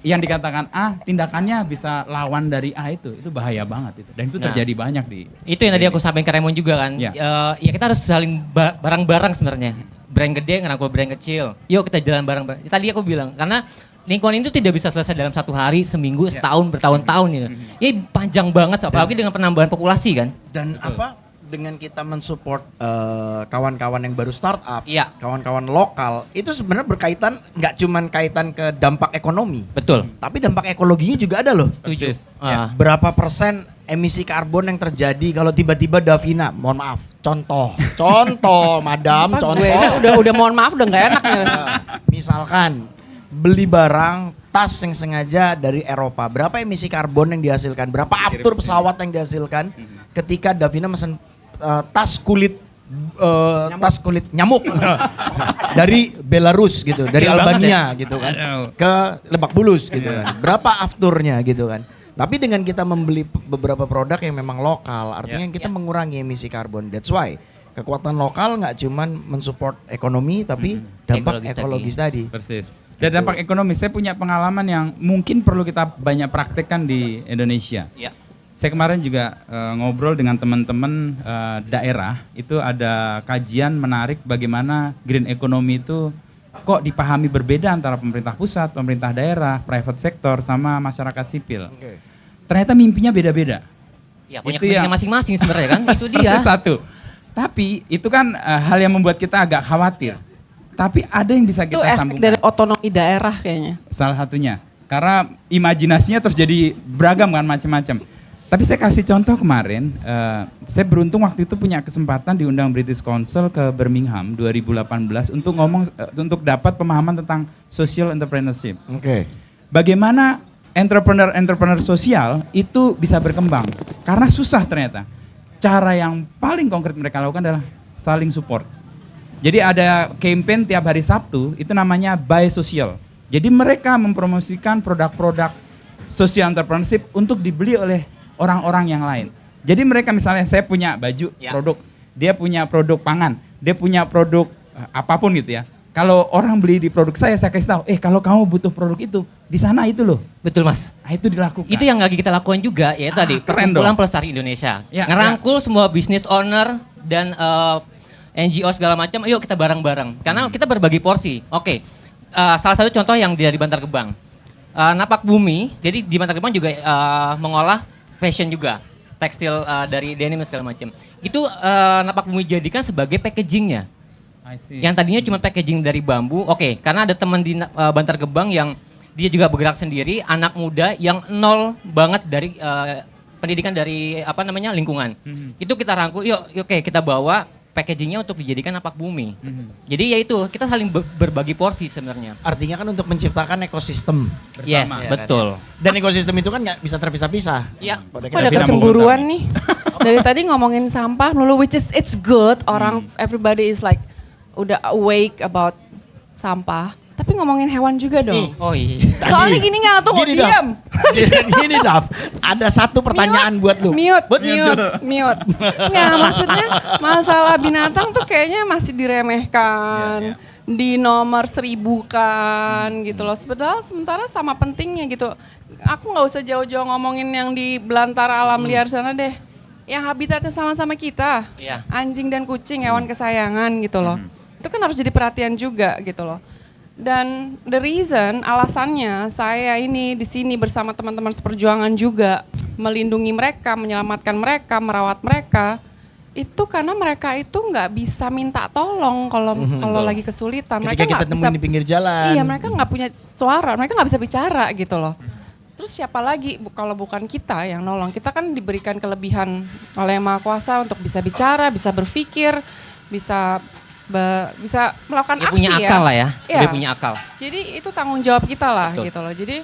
yang dikatakan A, tindakannya bisa lawan dari A itu bahaya banget itu. Dan itu Nah. terjadi banyak di. Itu yang tadi aku sampaikan ke Raymond juga kan. Ya. Ya kita harus saling bareng-bareng sebenarnya. Brand gede ngerangkul brand kecil. Yuk kita jalan bareng-bareng. Tadi aku bilang karena lingkungan itu tidak bisa selesai dalam 1 hari, seminggu, setahun, bertahun-tahun gitu. Ini panjang banget, apalagi dengan penambahan populasi kan. Dan apa dengan kita mensupport kawan-kawan yang baru startup, Iya. kawan-kawan lokal, itu sebenarnya berkaitan nggak cuman kaitan ke dampak ekonomi, Betul. tapi dampak ekologinya juga ada loh. Setuju. Persis. Ah. Berapa persen emisi karbon yang terjadi kalau tiba-tiba Davina, mohon maaf, contoh, madam, Apa contoh, gue udah mohon maaf udah nggak enak nih. misalkan beli barang tas yang sengaja dari Eropa, berapa emisi karbon yang dihasilkan, berapa aftur pesawat yang dihasilkan ketika Davina mesen tas kulit nyamuk dari Belarus gitu, dari Gila banget Albania gitu kan, ke Lebak Bulus gitu kan. Berapa afturnya gitu kan. Tapi dengan kita membeli beberapa produk yang memang lokal, artinya kita mengurangi emisi karbon. That's why kekuatan lokal nggak cuman mensupport ekonomi, tapi dampak Ekologis ekologis tadi. Persis. Dan dampak ekonomi, saya punya pengalaman yang mungkin perlu kita banyak praktekkan di Indonesia. Ya. Saya kemarin juga ngobrol dengan teman-teman daerah, itu ada kajian menarik bagaimana green economy itu kok dipahami berbeda antara pemerintah pusat, pemerintah daerah, private sector, sama masyarakat sipil. Ternyata mimpinya beda-beda. Ya punya Itu kepentingan yang- masing-masing sebenarnya kan. Itu dia. Persis satu. Tapi itu kan hal yang membuat kita agak khawatir. Tapi ada yang bisa Itu kita efek sambungkan. dari otonomi daerah kayaknya. Salah satunya. Karena imajinasinya terus jadi beragam kan, macam-macam. Tapi saya kasih contoh kemarin, saya beruntung waktu itu punya kesempatan diundang British Council ke Birmingham 2018 untuk ngomong, untuk dapat pemahaman tentang social entrepreneurship. Oke. Bagaimana entrepreneur sosial itu bisa berkembang, karena susah ternyata. Cara yang paling konkret mereka lakukan adalah saling support. Jadi ada campaign tiap hari Sabtu, itu namanya Buy Social. Jadi mereka mempromosikan produk-produk social entrepreneurship untuk dibeli oleh orang-orang yang lain. Jadi mereka misalnya saya punya baju, produk, dia punya produk pangan, dia punya produk apapun gitu ya. Kalau orang beli di produk saya kasih tahu, kalau kamu butuh produk itu, di sana itu loh. Betul Mas. Nah, itu dilakukan. Itu yang lagi kita lakukan juga ya tadi, keren Perkumpulan dong. Pelestari Indonesia. Ya, Ngerangkul semua business owner dan NGO segala macam, ayo kita bareng-bareng. Karena kita berbagi porsi. Oke. Salah satu contoh yang dari Bantar Gebang. Napak Bumi, jadi di Bantar Gebang juga mengolah fashion juga. Tekstil dari denim segala macam. Itu Napak Bumi jadikan sebagai packagingnya. I see. Yang tadinya cuma packaging dari bambu, oke, karena ada teman di Bantar Gebang yang dia juga bergerak sendiri, anak muda yang nol banget dari pendidikan dari lingkungan. Itu kita rangkul, yuk oke, kita bawa packagingnya untuk dijadikan napak bumi. Jadi ya itu, kita saling berbagi porsi sebenarnya. Artinya kan untuk menciptakan ekosistem. Yes, Bersama. betul. Dan ekosistem itu kan nggak bisa terpisah-pisah. Iya. Pada Kok ada kita kecemburuan nih? Dari tadi ngomongin sampah dulu, which is it's good. Orang everybody is like udah awake about sampah. Tapi ngomongin hewan juga dong. Oh iya. Soalnya gini nggak tuh Gini, diam. Gini Dav, ada satu pertanyaan buat lu. Mute. Nggak, maksudnya masalah binatang tuh kayaknya masih diremehkan. Di nomor 1000 kan gitu loh. Sementara sama pentingnya gitu. Aku nggak usah jauh-jauh ngomongin yang di belantara alam liar sana deh. Yang habitatnya sama-sama kita. Iya. Anjing dan kucing, hewan kesayangan gitu loh. Itu kan harus jadi perhatian juga gitu loh. Dan the reason, alasannya saya ini di sini bersama teman-teman seperjuangan juga melindungi mereka, menyelamatkan mereka, merawat mereka, itu karena mereka itu nggak bisa minta tolong kalau lagi kesulitan. Ketika kita nggak temuin di pinggir jalan. Iya, mereka nggak punya suara, mereka nggak bisa bicara gitu loh. Terus siapa lagi kalau bukan kita yang nolong? Kita kan diberikan kelebihan oleh Yang Maha Kuasa untuk bisa bicara, bisa berpikir, bisa melakukan Dia aksi punya akal lah ya. Iya. Dia punya akal. Jadi itu tanggung jawab kita lah. Betul. Gitu loh. Jadi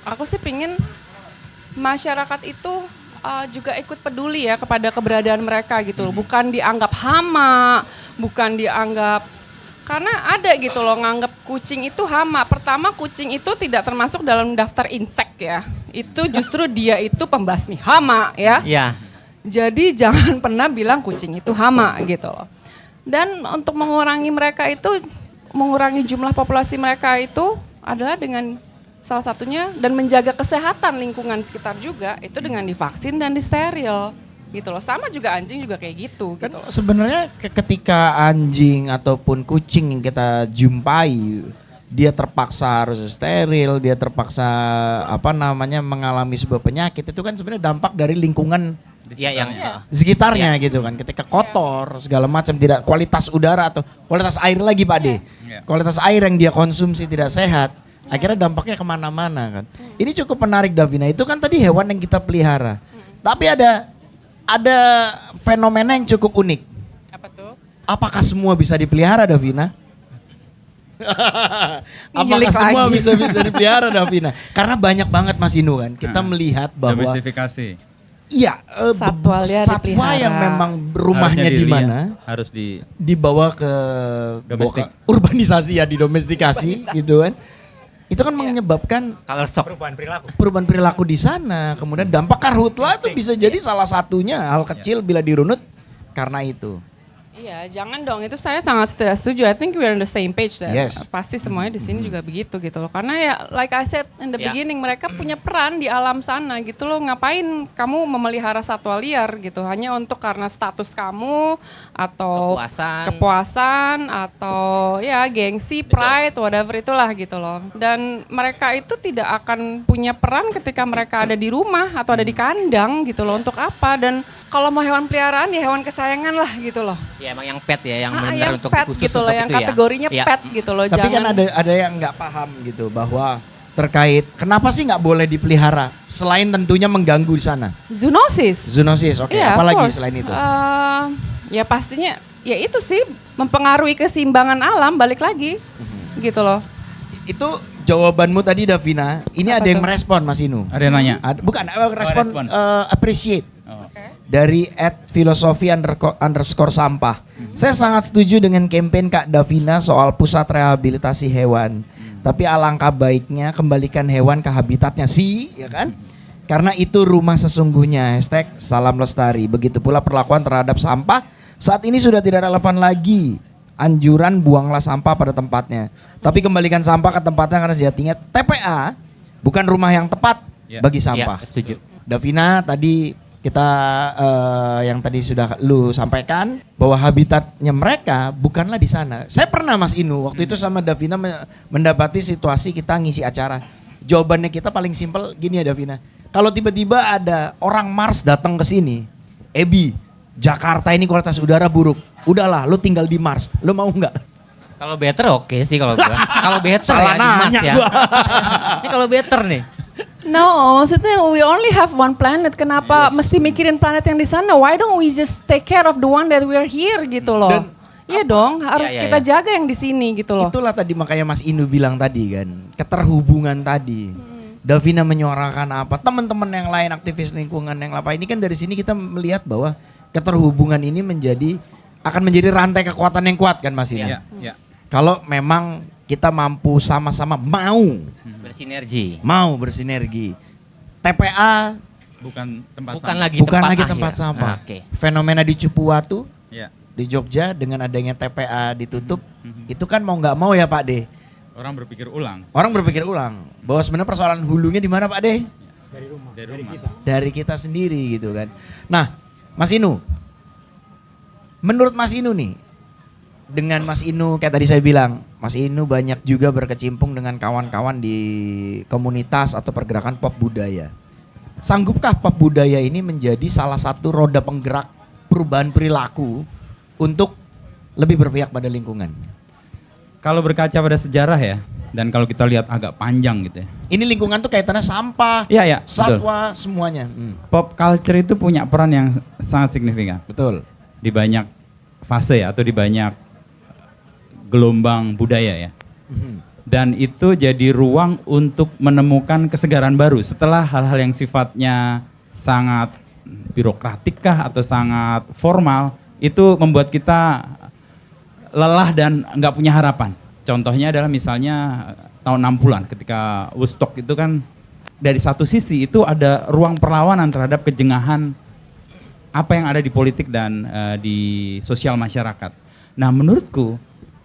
aku sih pingin masyarakat itu juga ikut peduli ya kepada keberadaan mereka gitu loh. Bukan dianggap hama, bukan dianggap, karena ada gitu loh nganggap kucing itu hama. Pertama, kucing itu tidak termasuk dalam daftar insek ya. Itu justru dia itu pembasmi hama ya. Iya. Jadi jangan pernah bilang kucing itu hama gitu loh. Dan untuk mengurangi mereka itu, mengurangi jumlah populasi mereka itu adalah dengan salah satunya dan menjaga kesehatan lingkungan sekitar juga itu dengan divaksin dan disteril gitu loh. Sama juga anjing juga kayak gitu. Kan gitu loh. sebenarnya ketika anjing ataupun kucing yang kita jumpai, dia terpaksa harus steril, dia terpaksa mengalami sebuah penyakit, itu kan sebenarnya dampak dari lingkungan Iya yang sekitarnya gitu kan. Ketika kotor segala macam, tidak kualitas udara atau kualitas air lagi Pak De, kualitas air yang dia konsumsi tidak sehat, akhirnya dampaknya kemana-mana kan. Ini cukup menarik Davina, itu kan tadi hewan yang kita pelihara, tapi ada fenomena yang cukup unik. Apa tuh? Apakah semua bisa dipelihara Davina? Apakah semua lagi. bisa dipelihara Davina? Karena banyak banget Mas Inu kan, kita melihat bahwa domestifikasi. iya, Satwa liar satwa dipelihara. yang memang rumahnya di mana Harus di dibawa ke Domestik. urbanisasi ya, didomestikasi gitu kan. Itu kan menyebabkan color shock. Perubahan perilaku perubahan di sana. Kemudian dampak karhutla itu bisa jadi salah satunya, hal kecil bila dirunut karena itu. Iya, jangan dong. Itu saya sangat tidak setuju. I think we are on the same page. Yes. Pasti semuanya di sini juga begitu gitu loh. Karena ya, like I said in the Ya. beginning, mereka punya peran di alam sana gitu loh. Ngapain kamu memelihara satwa liar gitu? Hanya untuk karena status kamu atau kepuasan atau ya gengsi, pride, whatever itulah gitu loh. Dan mereka itu tidak akan punya peran ketika mereka ada di rumah atau ada di kandang gitu loh. Untuk apa? Dan kalau mau hewan peliharaan ya hewan kesayangan lah gitu loh. Ya emang yang pet ya, yang benar-benar yang untuk pet khusus gitu loh, untuk yang itu ya. kategorinya Iya. pet gitu loh. Tapi jangan kan ada yang nggak paham gitu bahwa terkait kenapa sih nggak boleh dipelihara selain tentunya mengganggu di sana. Zoonosis. Zoonosis, oke. Iya, of Apalagi course. selain itu? Ya pastinya, ya itu sih mempengaruhi keseimbangan alam, balik lagi, gitu loh. Itu jawabanmu tadi Davina. Ini Apa ada yang tuh? merespon Mas Inu. Ada yang nanya. Bukan respon, respon. appreciate. Oh. Dari @filosofi_sampah. Saya sangat setuju dengan campaign Kak Davina soal pusat rehabilitasi hewan. Tapi alangkah baiknya kembalikan hewan ke habitatnya sih, ya kan? Karena itu rumah sesungguhnya. #salam lestari. Begitu pula perlakuan terhadap sampah saat ini sudah tidak relevan lagi. Anjuran buanglah sampah pada tempatnya. Tapi kembalikan sampah ke tempatnya karena sejatinya TPA bukan rumah yang tepat Ya. bagi sampah. Ya, setuju. Davina tadi kita yang tadi sudah lu sampaikan bahwa habitatnya mereka bukanlah di sana. Saya pernah Mas Inu waktu itu sama Davina mendapati situasi kita ngisi acara. Jawabannya kita paling simpel gini ya Davina. Kalau tiba-tiba ada orang Mars datang ke sini, Ebi, Jakarta ini kualitas udara buruk. Udahlah, lu tinggal di Mars. Lu mau nggak? Kalau better oke sih kalau gua. Kalau better Salah ya di Mars nanya ya. gua. Ini kalau better nih. No, maksudnya we only have one planet. Kenapa Yes. mesti mikirin planet yang di sana? Why don't we just take care of the one that we're here gitu loh? Dan Iya dong, harus Iya, iya, kita iya. jaga yang di sini gitu loh. Itulah tadi makanya Mas Inu bilang tadi kan, keterhubungan tadi. Davina menyuarakan apa, teman-teman yang lain aktivis lingkungan yang apa ini kan dari sini kita melihat bahwa keterhubungan ini akan menjadi rantai kekuatan yang kuat kan Mas Inu. Ya, ya. Kalau memang kita mampu sama-sama Bersinergi. mau bersinergi. TPA Bukan tempat Bukan sampah. lagi bukan tempat lagi akhir. tempat sampah. Ah, oke. Fenomena di Cupuwatu Ya. di Jogja dengan adanya TPA ditutup, itu kan mau nggak mau ya Pak De. Orang berpikir ulang Orang berpikir ulang bahwa sebenarnya persoalan hulunya di mana Pak De? dari rumah. Dari kita sendiri gitu kan. Nah, Mas Inu, menurut Mas Inu nih, dengan Mas Inu kayak tadi saya bilang, Mas Inu banyak juga berkecimpung dengan kawan-kawan di komunitas atau pergerakan pop budaya. Sanggupkah pop budaya ini menjadi salah satu roda penggerak perubahan perilaku untuk lebih berpihak pada lingkungan? Kalau berkaca pada sejarah ya, dan kalau kita lihat agak panjang gitu ya. Ini lingkungan tuh kaitannya sampah, Iya, iya, betul. satwa, semuanya. Pop culture itu punya peran yang sangat signifikan Betul. di banyak fase ya, atau di banyak gelombang budaya ya. Dan itu jadi ruang untuk menemukan kesegaran baru setelah hal-hal yang sifatnya sangat birokratik kah atau sangat formal, itu membuat kita lelah dan nggak punya harapan. Contohnya adalah misalnya tahun 60-an ketika Woodstock itu kan dari satu sisi itu ada ruang perlawanan terhadap kejengahan apa yang ada di politik dan di sosial masyarakat. Nah menurutku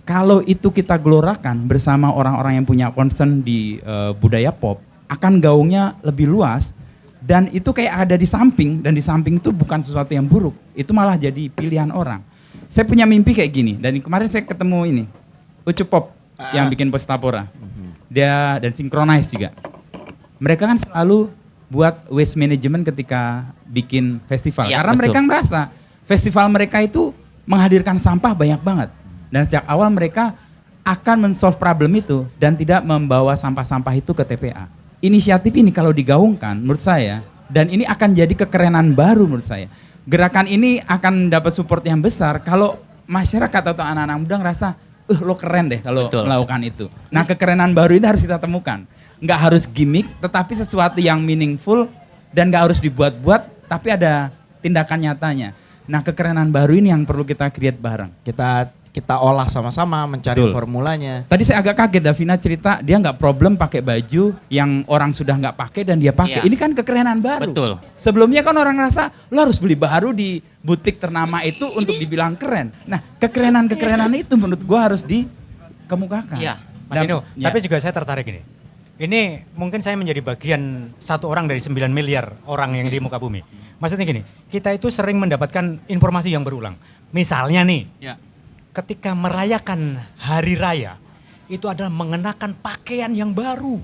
kalau itu kita gelorakan bersama orang-orang yang punya concern di budaya pop, akan gaungnya lebih luas dan itu kayak ada di samping, dan di samping itu bukan sesuatu yang buruk, itu malah jadi pilihan orang. Saya punya mimpi kayak gini, dan kemarin saya ketemu ini, Ucup Pop yang bikin Postapora, dia dan Synchronize juga. Mereka kan selalu buat waste management ketika bikin festival, Iya, karena betul. mereka merasa festival mereka itu menghadirkan sampah banyak banget. Dan sejak awal mereka akan men-solve problem itu dan tidak membawa sampah-sampah itu ke TPA. Inisiatif ini kalau digaungkan menurut saya, dan ini akan jadi kekerenan baru menurut saya. Gerakan ini akan dapat support yang besar kalau masyarakat atau anak-anak muda ngerasa, lo keren deh kalau Betul. melakukan itu. Nah kekerenan baru ini harus kita temukan. Nggak harus gimmick, tetapi sesuatu yang meaningful dan nggak harus dibuat-buat, tapi ada tindakan nyatanya. Nah kekerenan baru ini yang perlu kita create bareng. Kita olah sama-sama, mencari Betul. formulanya. Tadi saya agak kaget Davina cerita dia nggak problem pakai baju yang orang sudah nggak pakai dan dia pakai. Iya. Ini kan kekerenan baru. Betul. Sebelumnya kan orang rasa lo harus beli baru di butik ternama itu untuk dibilang keren. Nah kekerenan itu menurut gua harus dikemukakan. Iya. Mas Inu, ya. tapi juga saya tertarik ini. Ini mungkin saya menjadi bagian satu orang dari 9 miliar orang yang di muka bumi. Maksudnya gini, kita itu sering mendapatkan informasi yang berulang. Misalnya nih, Ya. ketika merayakan hari raya, itu adalah mengenakan pakaian yang baru.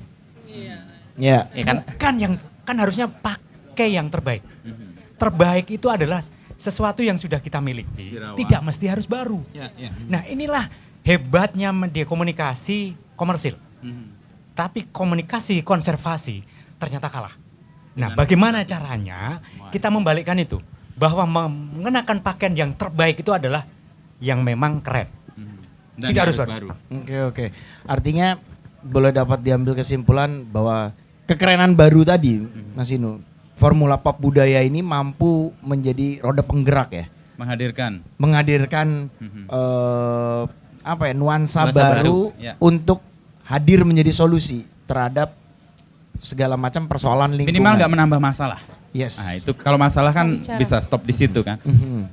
Ya. Ya kan? Bukan yang, kan harusnya pakai yang terbaik. Terbaik itu adalah sesuatu yang sudah kita miliki. Dirawat. Tidak mesti harus baru. Ya, ya. Nah inilah hebatnya media komunikasi komersil. tapi komunikasi konservasi ternyata kalah. Nah, bagaimana caranya kita membalikkan itu? Bahwa mengenakan pakaian yang terbaik itu adalah yang memang keren. Dan Tidak harus baru. Oke. Artinya boleh dapat diambil kesimpulan bahwa kekerenan baru tadi, Mas Inu, formula pop budaya ini mampu menjadi roda penggerak ya, menghadirkan nuansa baru ya. untuk hadir menjadi solusi terhadap segala macam persoalan lingkungan. Minimal nggak menambah masalah. Yes. Nah itu kalau masalah kan Bicara. bisa stop di situ kan. Mhm.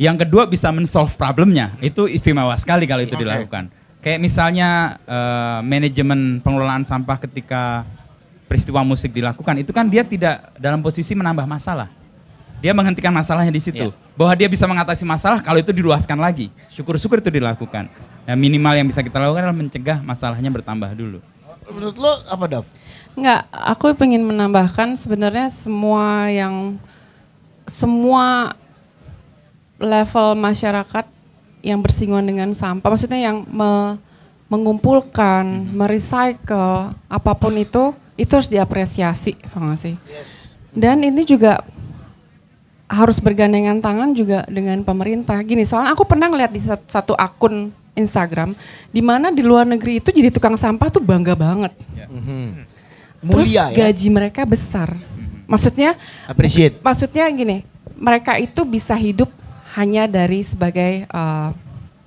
Yang kedua bisa men-solve problemnya, itu istimewa sekali kalau itu Oke. dilakukan. Kayak misalnya manajemen pengelolaan sampah ketika peristiwa musik dilakukan, itu kan dia tidak dalam posisi menambah masalah. Dia menghentikan masalahnya di situ. Bahwa dia bisa mengatasi masalah kalau itu diluaskan lagi. Syukur-syukur itu dilakukan. Nah, minimal yang bisa kita lakukan adalah mencegah masalahnya bertambah dulu. Menurut lo apa, Dav? Enggak, aku ingin menambahkan sebenarnya semua level masyarakat yang bersinggungan dengan sampah, maksudnya yang mengumpulkan, merecycle, apapun itu harus diapresiasi, tau gak sih? Dan ini juga harus bergandengan tangan juga dengan pemerintah. Gini, soalnya aku pernah ngeliat di satu akun Instagram, di mana di luar negeri itu jadi tukang sampah tuh bangga banget. Terus Mulia ya. gaji mereka besar. Maksudnya gini, mereka itu bisa hidup hanya dari sebagai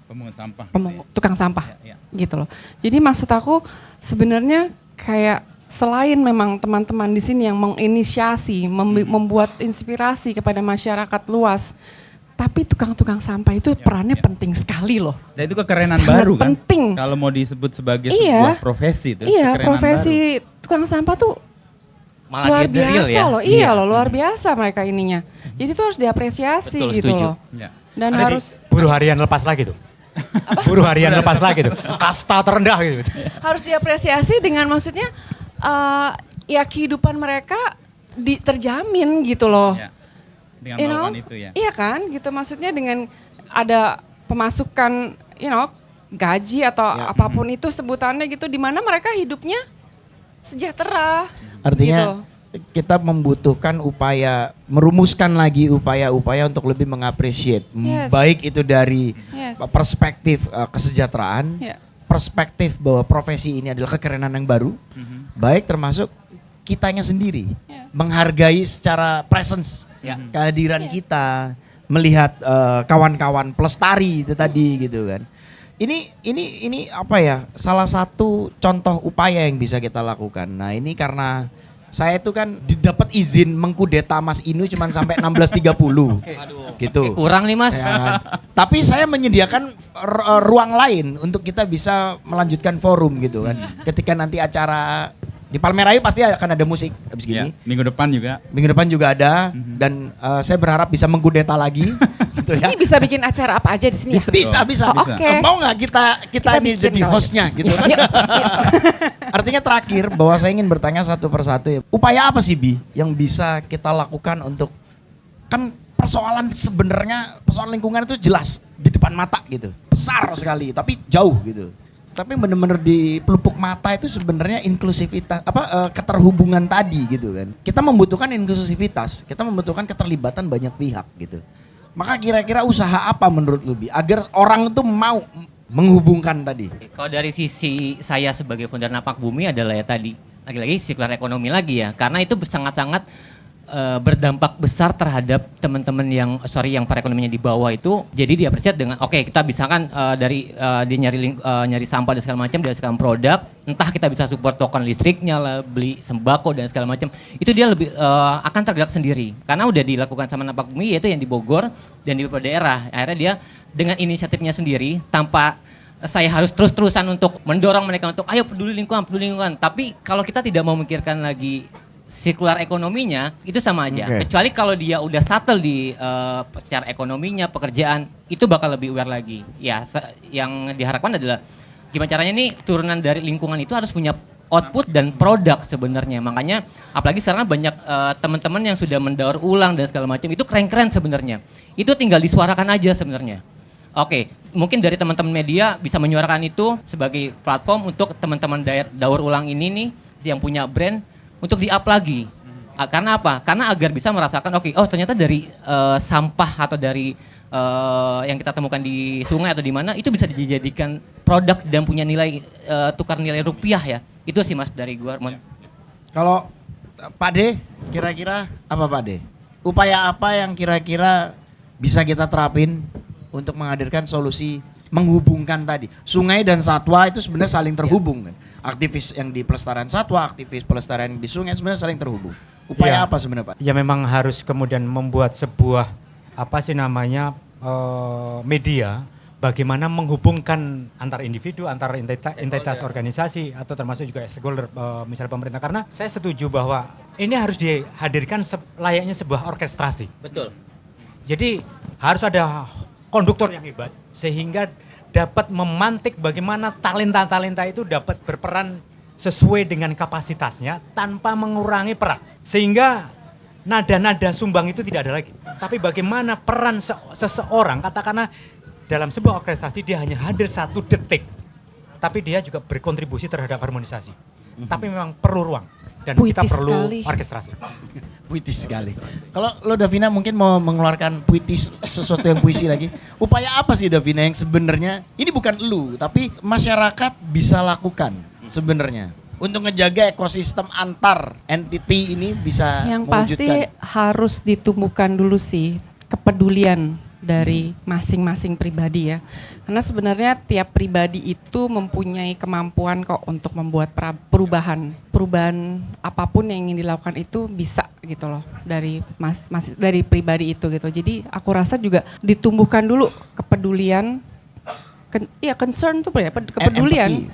Pemungut sampah. tukang sampah, Ya. gitu loh. Jadi maksud aku sebenarnya kayak selain memang teman-teman di sini yang menginisiasi, membuat inspirasi kepada masyarakat luas, tapi tukang-tukang sampah itu perannya penting sekali loh. Dan itu kekerenan Sangat baru kan. penting. Kalau mau disebut sebagai Iya. sebuah profesi itu. Iya, kekerenan profesi tukang sampah tuh Malah luar dia real biasa ya. loh. Iya loh, luar biasa mereka ininya. Jadi itu harus diapresiasi Betul, gitu setuju. loh. baru. Ya. Dan Jadi, harus buruh harian lepas lagi tuh. Buruh harian lepas lagi tuh. Kasta terendah gitu. harus diapresiasi dengan maksudnya ya kehidupan mereka terjamin gitu loh. Ya. Dengan You know? melakukan itu ya. Iya kan, gitu maksudnya dengan ada pemasukan, gaji atau Ya. apapun itu sebutannya gitu, di mana mereka hidupnya sejahtera. Artinya kita membutuhkan merumuskan lagi upaya-upaya untuk lebih mengapresiasi, Yes. baik itu dari Yes. perspektif kesejahteraan, Ya. perspektif bahwa profesi ini adalah kekerenan yang baru, baik termasuk kitanya sendiri, Ya. menghargai secara presence, kehadiran kita, melihat kawan-kawan pelestari itu tadi gitu kan. Ini apa ya? Salah satu contoh upaya yang bisa kita lakukan. Nah ini karena saya itu kan didapat izin mengkudeta Mas Inu cuman sampai 16.30 gitu. Kurang nih Mas. Ya kan? Tapi saya menyediakan ruang lain untuk kita bisa melanjutkan forum gitu kan. Ketika nanti acara di Palmerayu pasti akan ada musik habis Ya, gini. minggu depan juga. Minggu depan juga ada dan saya berharap bisa mengkudeta lagi gitu ya. Ini bisa bikin acara apa aja di sini ya? Bisa. Oh, oke. Mau nggak kita ini bikin jadi kalau hostnya gitu kan? Artinya terakhir bahwa saya ingin bertanya satu persatu ya. Upaya apa sih Bi yang bisa kita lakukan untuk, kan persoalan lingkungan itu jelas di depan mata gitu, besar sekali tapi jauh gitu. Tapi benar-benar di pelupuk mata itu sebenarnya inklusivitas keterhubungan tadi gitu kan. Kita membutuhkan inklusivitas, kita membutuhkan keterlibatan banyak pihak gitu. Maka kira-kira usaha apa menurut lu Bi agar orang itu mau menghubungkan tadi? Kalau dari sisi saya sebagai founder Napak Bumi adalah ya tadi lagi-lagi sirkular ekonomi lagi ya, karena itu sangat-sangat berdampak besar terhadap teman-teman yang perekonomiannya di bawah itu. Jadi diapresiasi dengan kita bisa kan dari dia nyari sampah dan segala macam dari segala produk, entah kita bisa support token listriknya lah, beli sembako dan segala macam, itu dia lebih akan tergerak sendiri karena udah dilakukan sama Napak Bumi, yaitu yang di Bogor dan di beberapa daerah. Akhirnya dia dengan inisiatifnya sendiri tanpa saya harus terus-terusan untuk mendorong mereka untuk ayo peduli lingkungan. Tapi kalau kita tidak mau memikirkan lagi sirkular ekonominya, itu sama aja. Oke. Kecuali kalau dia udah settle di secara ekonominya, pekerjaan, itu bakal lebih aware lagi. Ya, yang diharapkan adalah gimana caranya nih turunan dari lingkungan itu harus punya output dan produk sebenarnya. Makanya apalagi sekarang banyak teman-teman yang sudah mendaur ulang dan segala macam, itu keren-keren sebenarnya. Itu tinggal disuarakan aja sebenarnya. Oke, mungkin dari teman-teman media bisa menyuarakan itu sebagai platform untuk teman-teman daur ulang ini nih yang punya brand untuk di-up lagi. Karena apa? Karena agar bisa merasakan oh ternyata dari sampah atau dari yang kita temukan di sungai atau di mana itu bisa dijadikan produk dan punya nilai tukar nilai rupiah ya. Itu sih Mas dari gua. Kalau Pak D, kira-kira apa Pak D? Upaya apa yang kira-kira bisa kita terapin untuk menghadirkan solusi menghubungkan tadi? Sungai dan satwa itu sebenarnya saling terhubung kan. Aktivis yang di pelestarian satwa, aktivis pelestarian di sungai sebenarnya saling terhubung. Upaya apa sebenarnya Pak? Ya memang harus kemudian membuat sebuah media bagaimana menghubungkan antar individu, antar entitas organisasi atau termasuk juga stakeholder misalnya pemerintah. Karena saya setuju bahwa ini harus dihadirkan layaknya sebuah orkestrasi. Betul. Jadi harus ada konduktor yang hebat sehingga dapat memantik bagaimana talenta-talenta itu dapat berperan sesuai dengan kapasitasnya tanpa mengurangi peran. Sehingga nada-nada sumbang itu tidak ada lagi. Tapi bagaimana peran seseorang, katakanlah dalam sebuah orkestrasi dia hanya hadir 1 detik, tapi dia juga berkontribusi terhadap harmonisasi. Tapi memang perlu ruang dan kita Puitis perlu sekali. orkestrasi. Puitis sekali. Kalau lo Davina mungkin mau mengeluarkan puitis sesuatu yang puisi lagi. Upaya apa sih Davina yang sebenarnya ini bukan lu tapi masyarakat bisa lakukan sebenarnya untuk ngejaga ekosistem antar entity ini bisa Yang mewujudkan. pasti harus ditumbuhkan dulu sih kepedulian dari masing-masing pribadi ya. Karena sebenarnya tiap pribadi itu mempunyai kemampuan kok untuk membuat perubahan. Perubahan apapun yang ingin dilakukan itu bisa gitu loh dari dari pribadi itu gitu. Jadi aku rasa juga ditumbuhkan dulu kepedulian concern tuh ya, kepedulian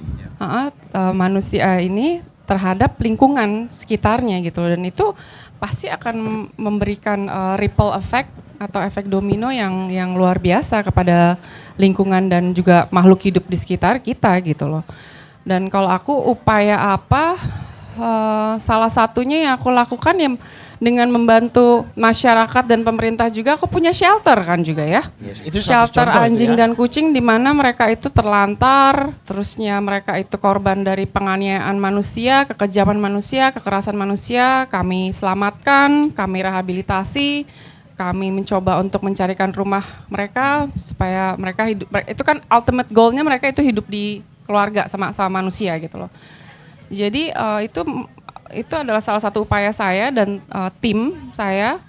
manusia ini terhadap lingkungan sekitarnya gitu. Dan itu pasti akan memberikan ripple effect atau efek domino yang luar biasa kepada lingkungan dan juga makhluk hidup di sekitar kita gitu loh. Dan kalau aku upaya apa, salah satunya yang aku lakukan ya dengan membantu masyarakat dan pemerintah juga, aku punya shelter kan juga ya. Yes, itu Shelter contoh anjing itu ya. dan kucing di mana mereka itu terlantar, terusnya mereka itu korban dari penganiayaan manusia, kekejaman manusia, kekerasan manusia, kami selamatkan, kami rehabilitasi, kami mencoba untuk mencarikan rumah mereka supaya mereka hidup, itu kan ultimate goalnya mereka itu hidup di keluarga sama manusia gitu loh. Jadi itu adalah salah satu upaya saya dan tim saya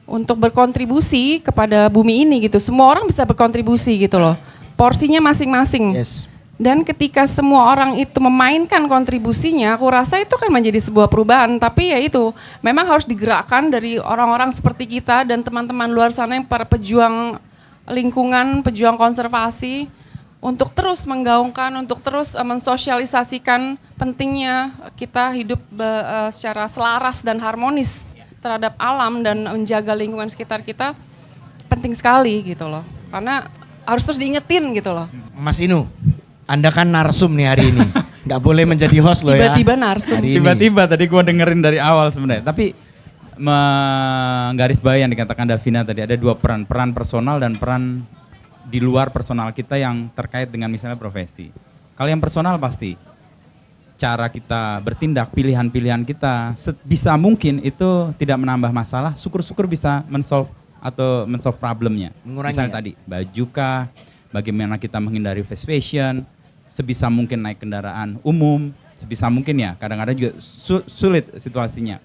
untuk berkontribusi kepada bumi ini gitu. Semua orang bisa berkontribusi gitu loh. Porsinya masing-masing. Yes. Dan ketika semua orang itu memainkan kontribusinya, aku rasa itu kan menjadi sebuah perubahan. Tapi ya itu, memang harus digerakkan dari orang-orang seperti kita dan teman-teman luar sana yang para pejuang lingkungan, pejuang konservasi, untuk terus menggaungkan, untuk terus mensosialisasikan pentingnya kita hidup secara selaras dan harmonis terhadap alam dan menjaga lingkungan sekitar kita, penting sekali gitu loh. Karena harus terus diingetin gitu loh. Mas Inu, Anda kan narsum nih hari ini. Nggak boleh menjadi host loh ya. Tiba-tiba narsum. Hari ini. Tiba-tiba tadi gua dengerin dari awal sebenarnya. Tapi menggarisbawahi yang dikatakan Davina tadi, ada 2 peran. Peran personal dan peran di luar personal kita yang terkait dengan misalnya profesi. Kalau yang personal pasti cara kita bertindak, pilihan-pilihan kita sebisa mungkin itu tidak menambah masalah, syukur-syukur bisa mensolve problemnya. Mengurangi Misalnya ya? tadi baju kah, bagaimana kita menghindari fast fashion, sebisa mungkin naik kendaraan umum, sebisa mungkin ya, kadang-kadang juga sulit situasinya.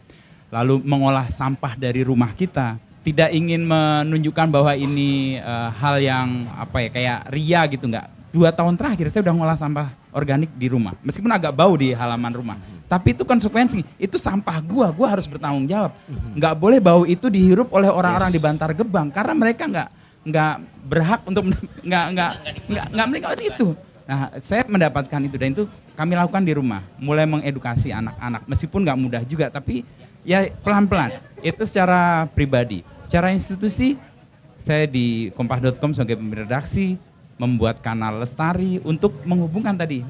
Lalu mengolah sampah dari rumah kita, tidak ingin menunjukkan bahwa ini hal yang kayak ria gitu, enggak. 2 tahun terakhir saya udah ngolah sampah organik di rumah, meskipun agak bau di halaman rumah. Tapi itu konsekuensi, itu sampah gua harus bertanggung jawab. Nggak boleh bau itu dihirup oleh orang-orang di Bantar Gebang, karena mereka nggak berhak untuk nggak menikmati itu. Nah, saya mendapatkan itu dan itu kami lakukan di rumah, mulai mengedukasi anak-anak, meskipun nggak mudah juga, tapi ya pelan-pelan. Itu secara pribadi. Secara institusi, saya di kompas.com sebagai pemimpin redaksi membuat kanal lestari untuk menghubungkan tadi,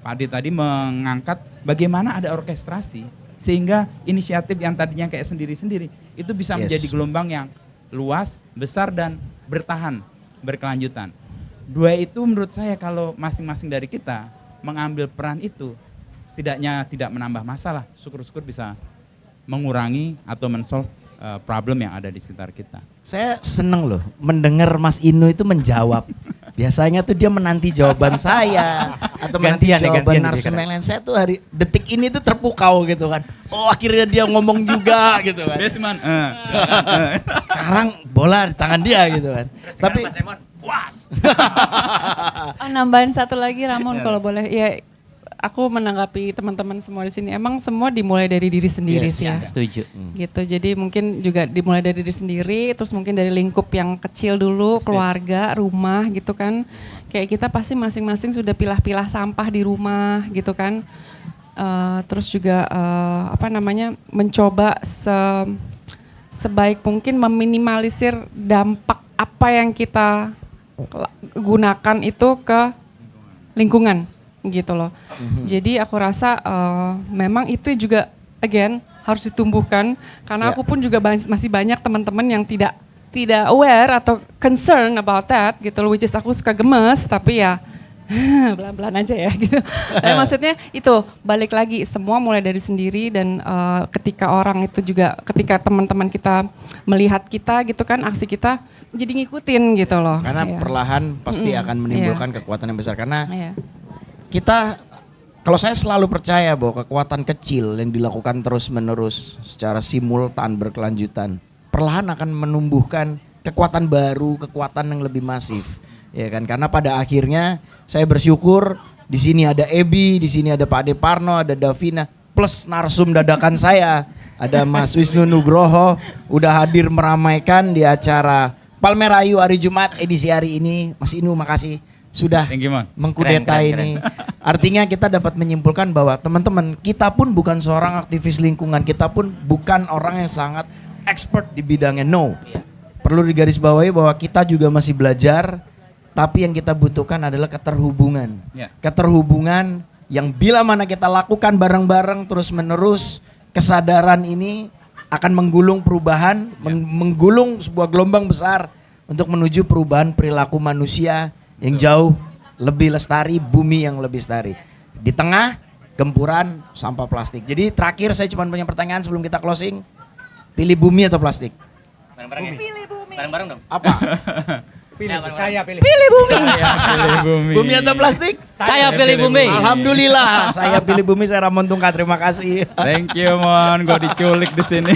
Pak Adi tadi mengangkat bagaimana ada orkestrasi sehingga inisiatif yang tadinya kayak sendiri-sendiri itu bisa menjadi gelombang yang luas, besar dan bertahan, berkelanjutan. Dua itu menurut saya kalau masing-masing dari kita mengambil peran itu, setidaknya tidak menambah masalah, syukur-syukur bisa mengurangi atau men-solve problem yang ada di sekitar kita. Saya seneng loh mendengar Mas Inu itu menjawab. Biasanya tuh dia menanti jawaban saya atau menanti Gantian ya, jawaban gantian narasumber jadi lain. Saya tuh detik ini tuh terpukau gitu kan. Oh akhirnya dia ngomong juga gitu kan. Dia cuman Sekarang bola di tangan dia gitu kan. Tapi Oh, nambahin satu lagi Ramon kalau boleh. Ya, aku menanggapi teman-teman semua di sini. Emang semua dimulai dari diri sendiri Yes, sih ya. Setuju. Gitu. Jadi mungkin juga dimulai dari diri sendiri, terus mungkin dari lingkup yang kecil dulu, keluarga, rumah gitu kan. Kayak kita pasti masing-masing sudah pilah-pilah sampah di rumah gitu kan. Terus juga mencoba sebaik mungkin meminimalisir dampak apa yang kita gunakan itu ke lingkungan gitu loh. Jadi aku rasa memang itu juga again harus ditumbuhkan karena aku pun juga masih banyak teman-teman yang tidak aware atau concern about that gitu loh, which is aku suka gemes tapi ya pelan-pelan aja ya gitu. Tapi maksudnya itu balik lagi semua mulai dari sendiri dan ketika orang itu juga ketika teman-teman kita melihat kita gitu kan aksi kita jadi ngikutin gitu loh. karena Iya. perlahan pasti akan menimbulkan kekuatan yang besar karena Iya. kita kalau saya selalu percaya bahwa kekuatan kecil yang dilakukan terus-menerus secara simultan berkelanjutan perlahan akan menumbuhkan kekuatan baru, kekuatan yang lebih masif. Ya kan? Karena pada akhirnya saya bersyukur di sini ada Ebi, di sini ada Pak Ade Parno, ada Davina, plus narsum dadakan saya, ada Mas Wisnu Nugroho udah hadir meramaikan di acara Palmerah Ayu hari Jumat edisi hari ini. Mas Inu makasih sudah Thank you, Mon. mengkudeta Keren, ini. Artinya kita dapat menyimpulkan bahwa teman-teman kita pun bukan seorang aktivis lingkungan, kita pun bukan orang yang sangat expert di bidangnya. No. Perlu digarisbawahi bahwa kita juga masih belajar, tapi yang kita butuhkan adalah keterhubungan. Ya. Keterhubungan yang bila mana kita lakukan bareng-bareng terus-menerus, kesadaran ini akan menggulung perubahan, menggulung sebuah gelombang besar untuk menuju perubahan perilaku manusia yang jauh lebih lestari, bumi yang lebih lestari. Di tengah gempuran sampah plastik. Jadi terakhir saya cuma punya pertanyaan sebelum kita closing. Pilih bumi atau plastik? Bareng-bareng ya? Bareng-bareng dong. Apa? Pilih, saya pilih. Pilih bumi. Bumi atau plastik? Saya pilih bumi. Alhamdulillah, saya pilih bumi. Saya Ramon Tungka. Terima kasih. Thank you, Mon. Gue diculik di sini.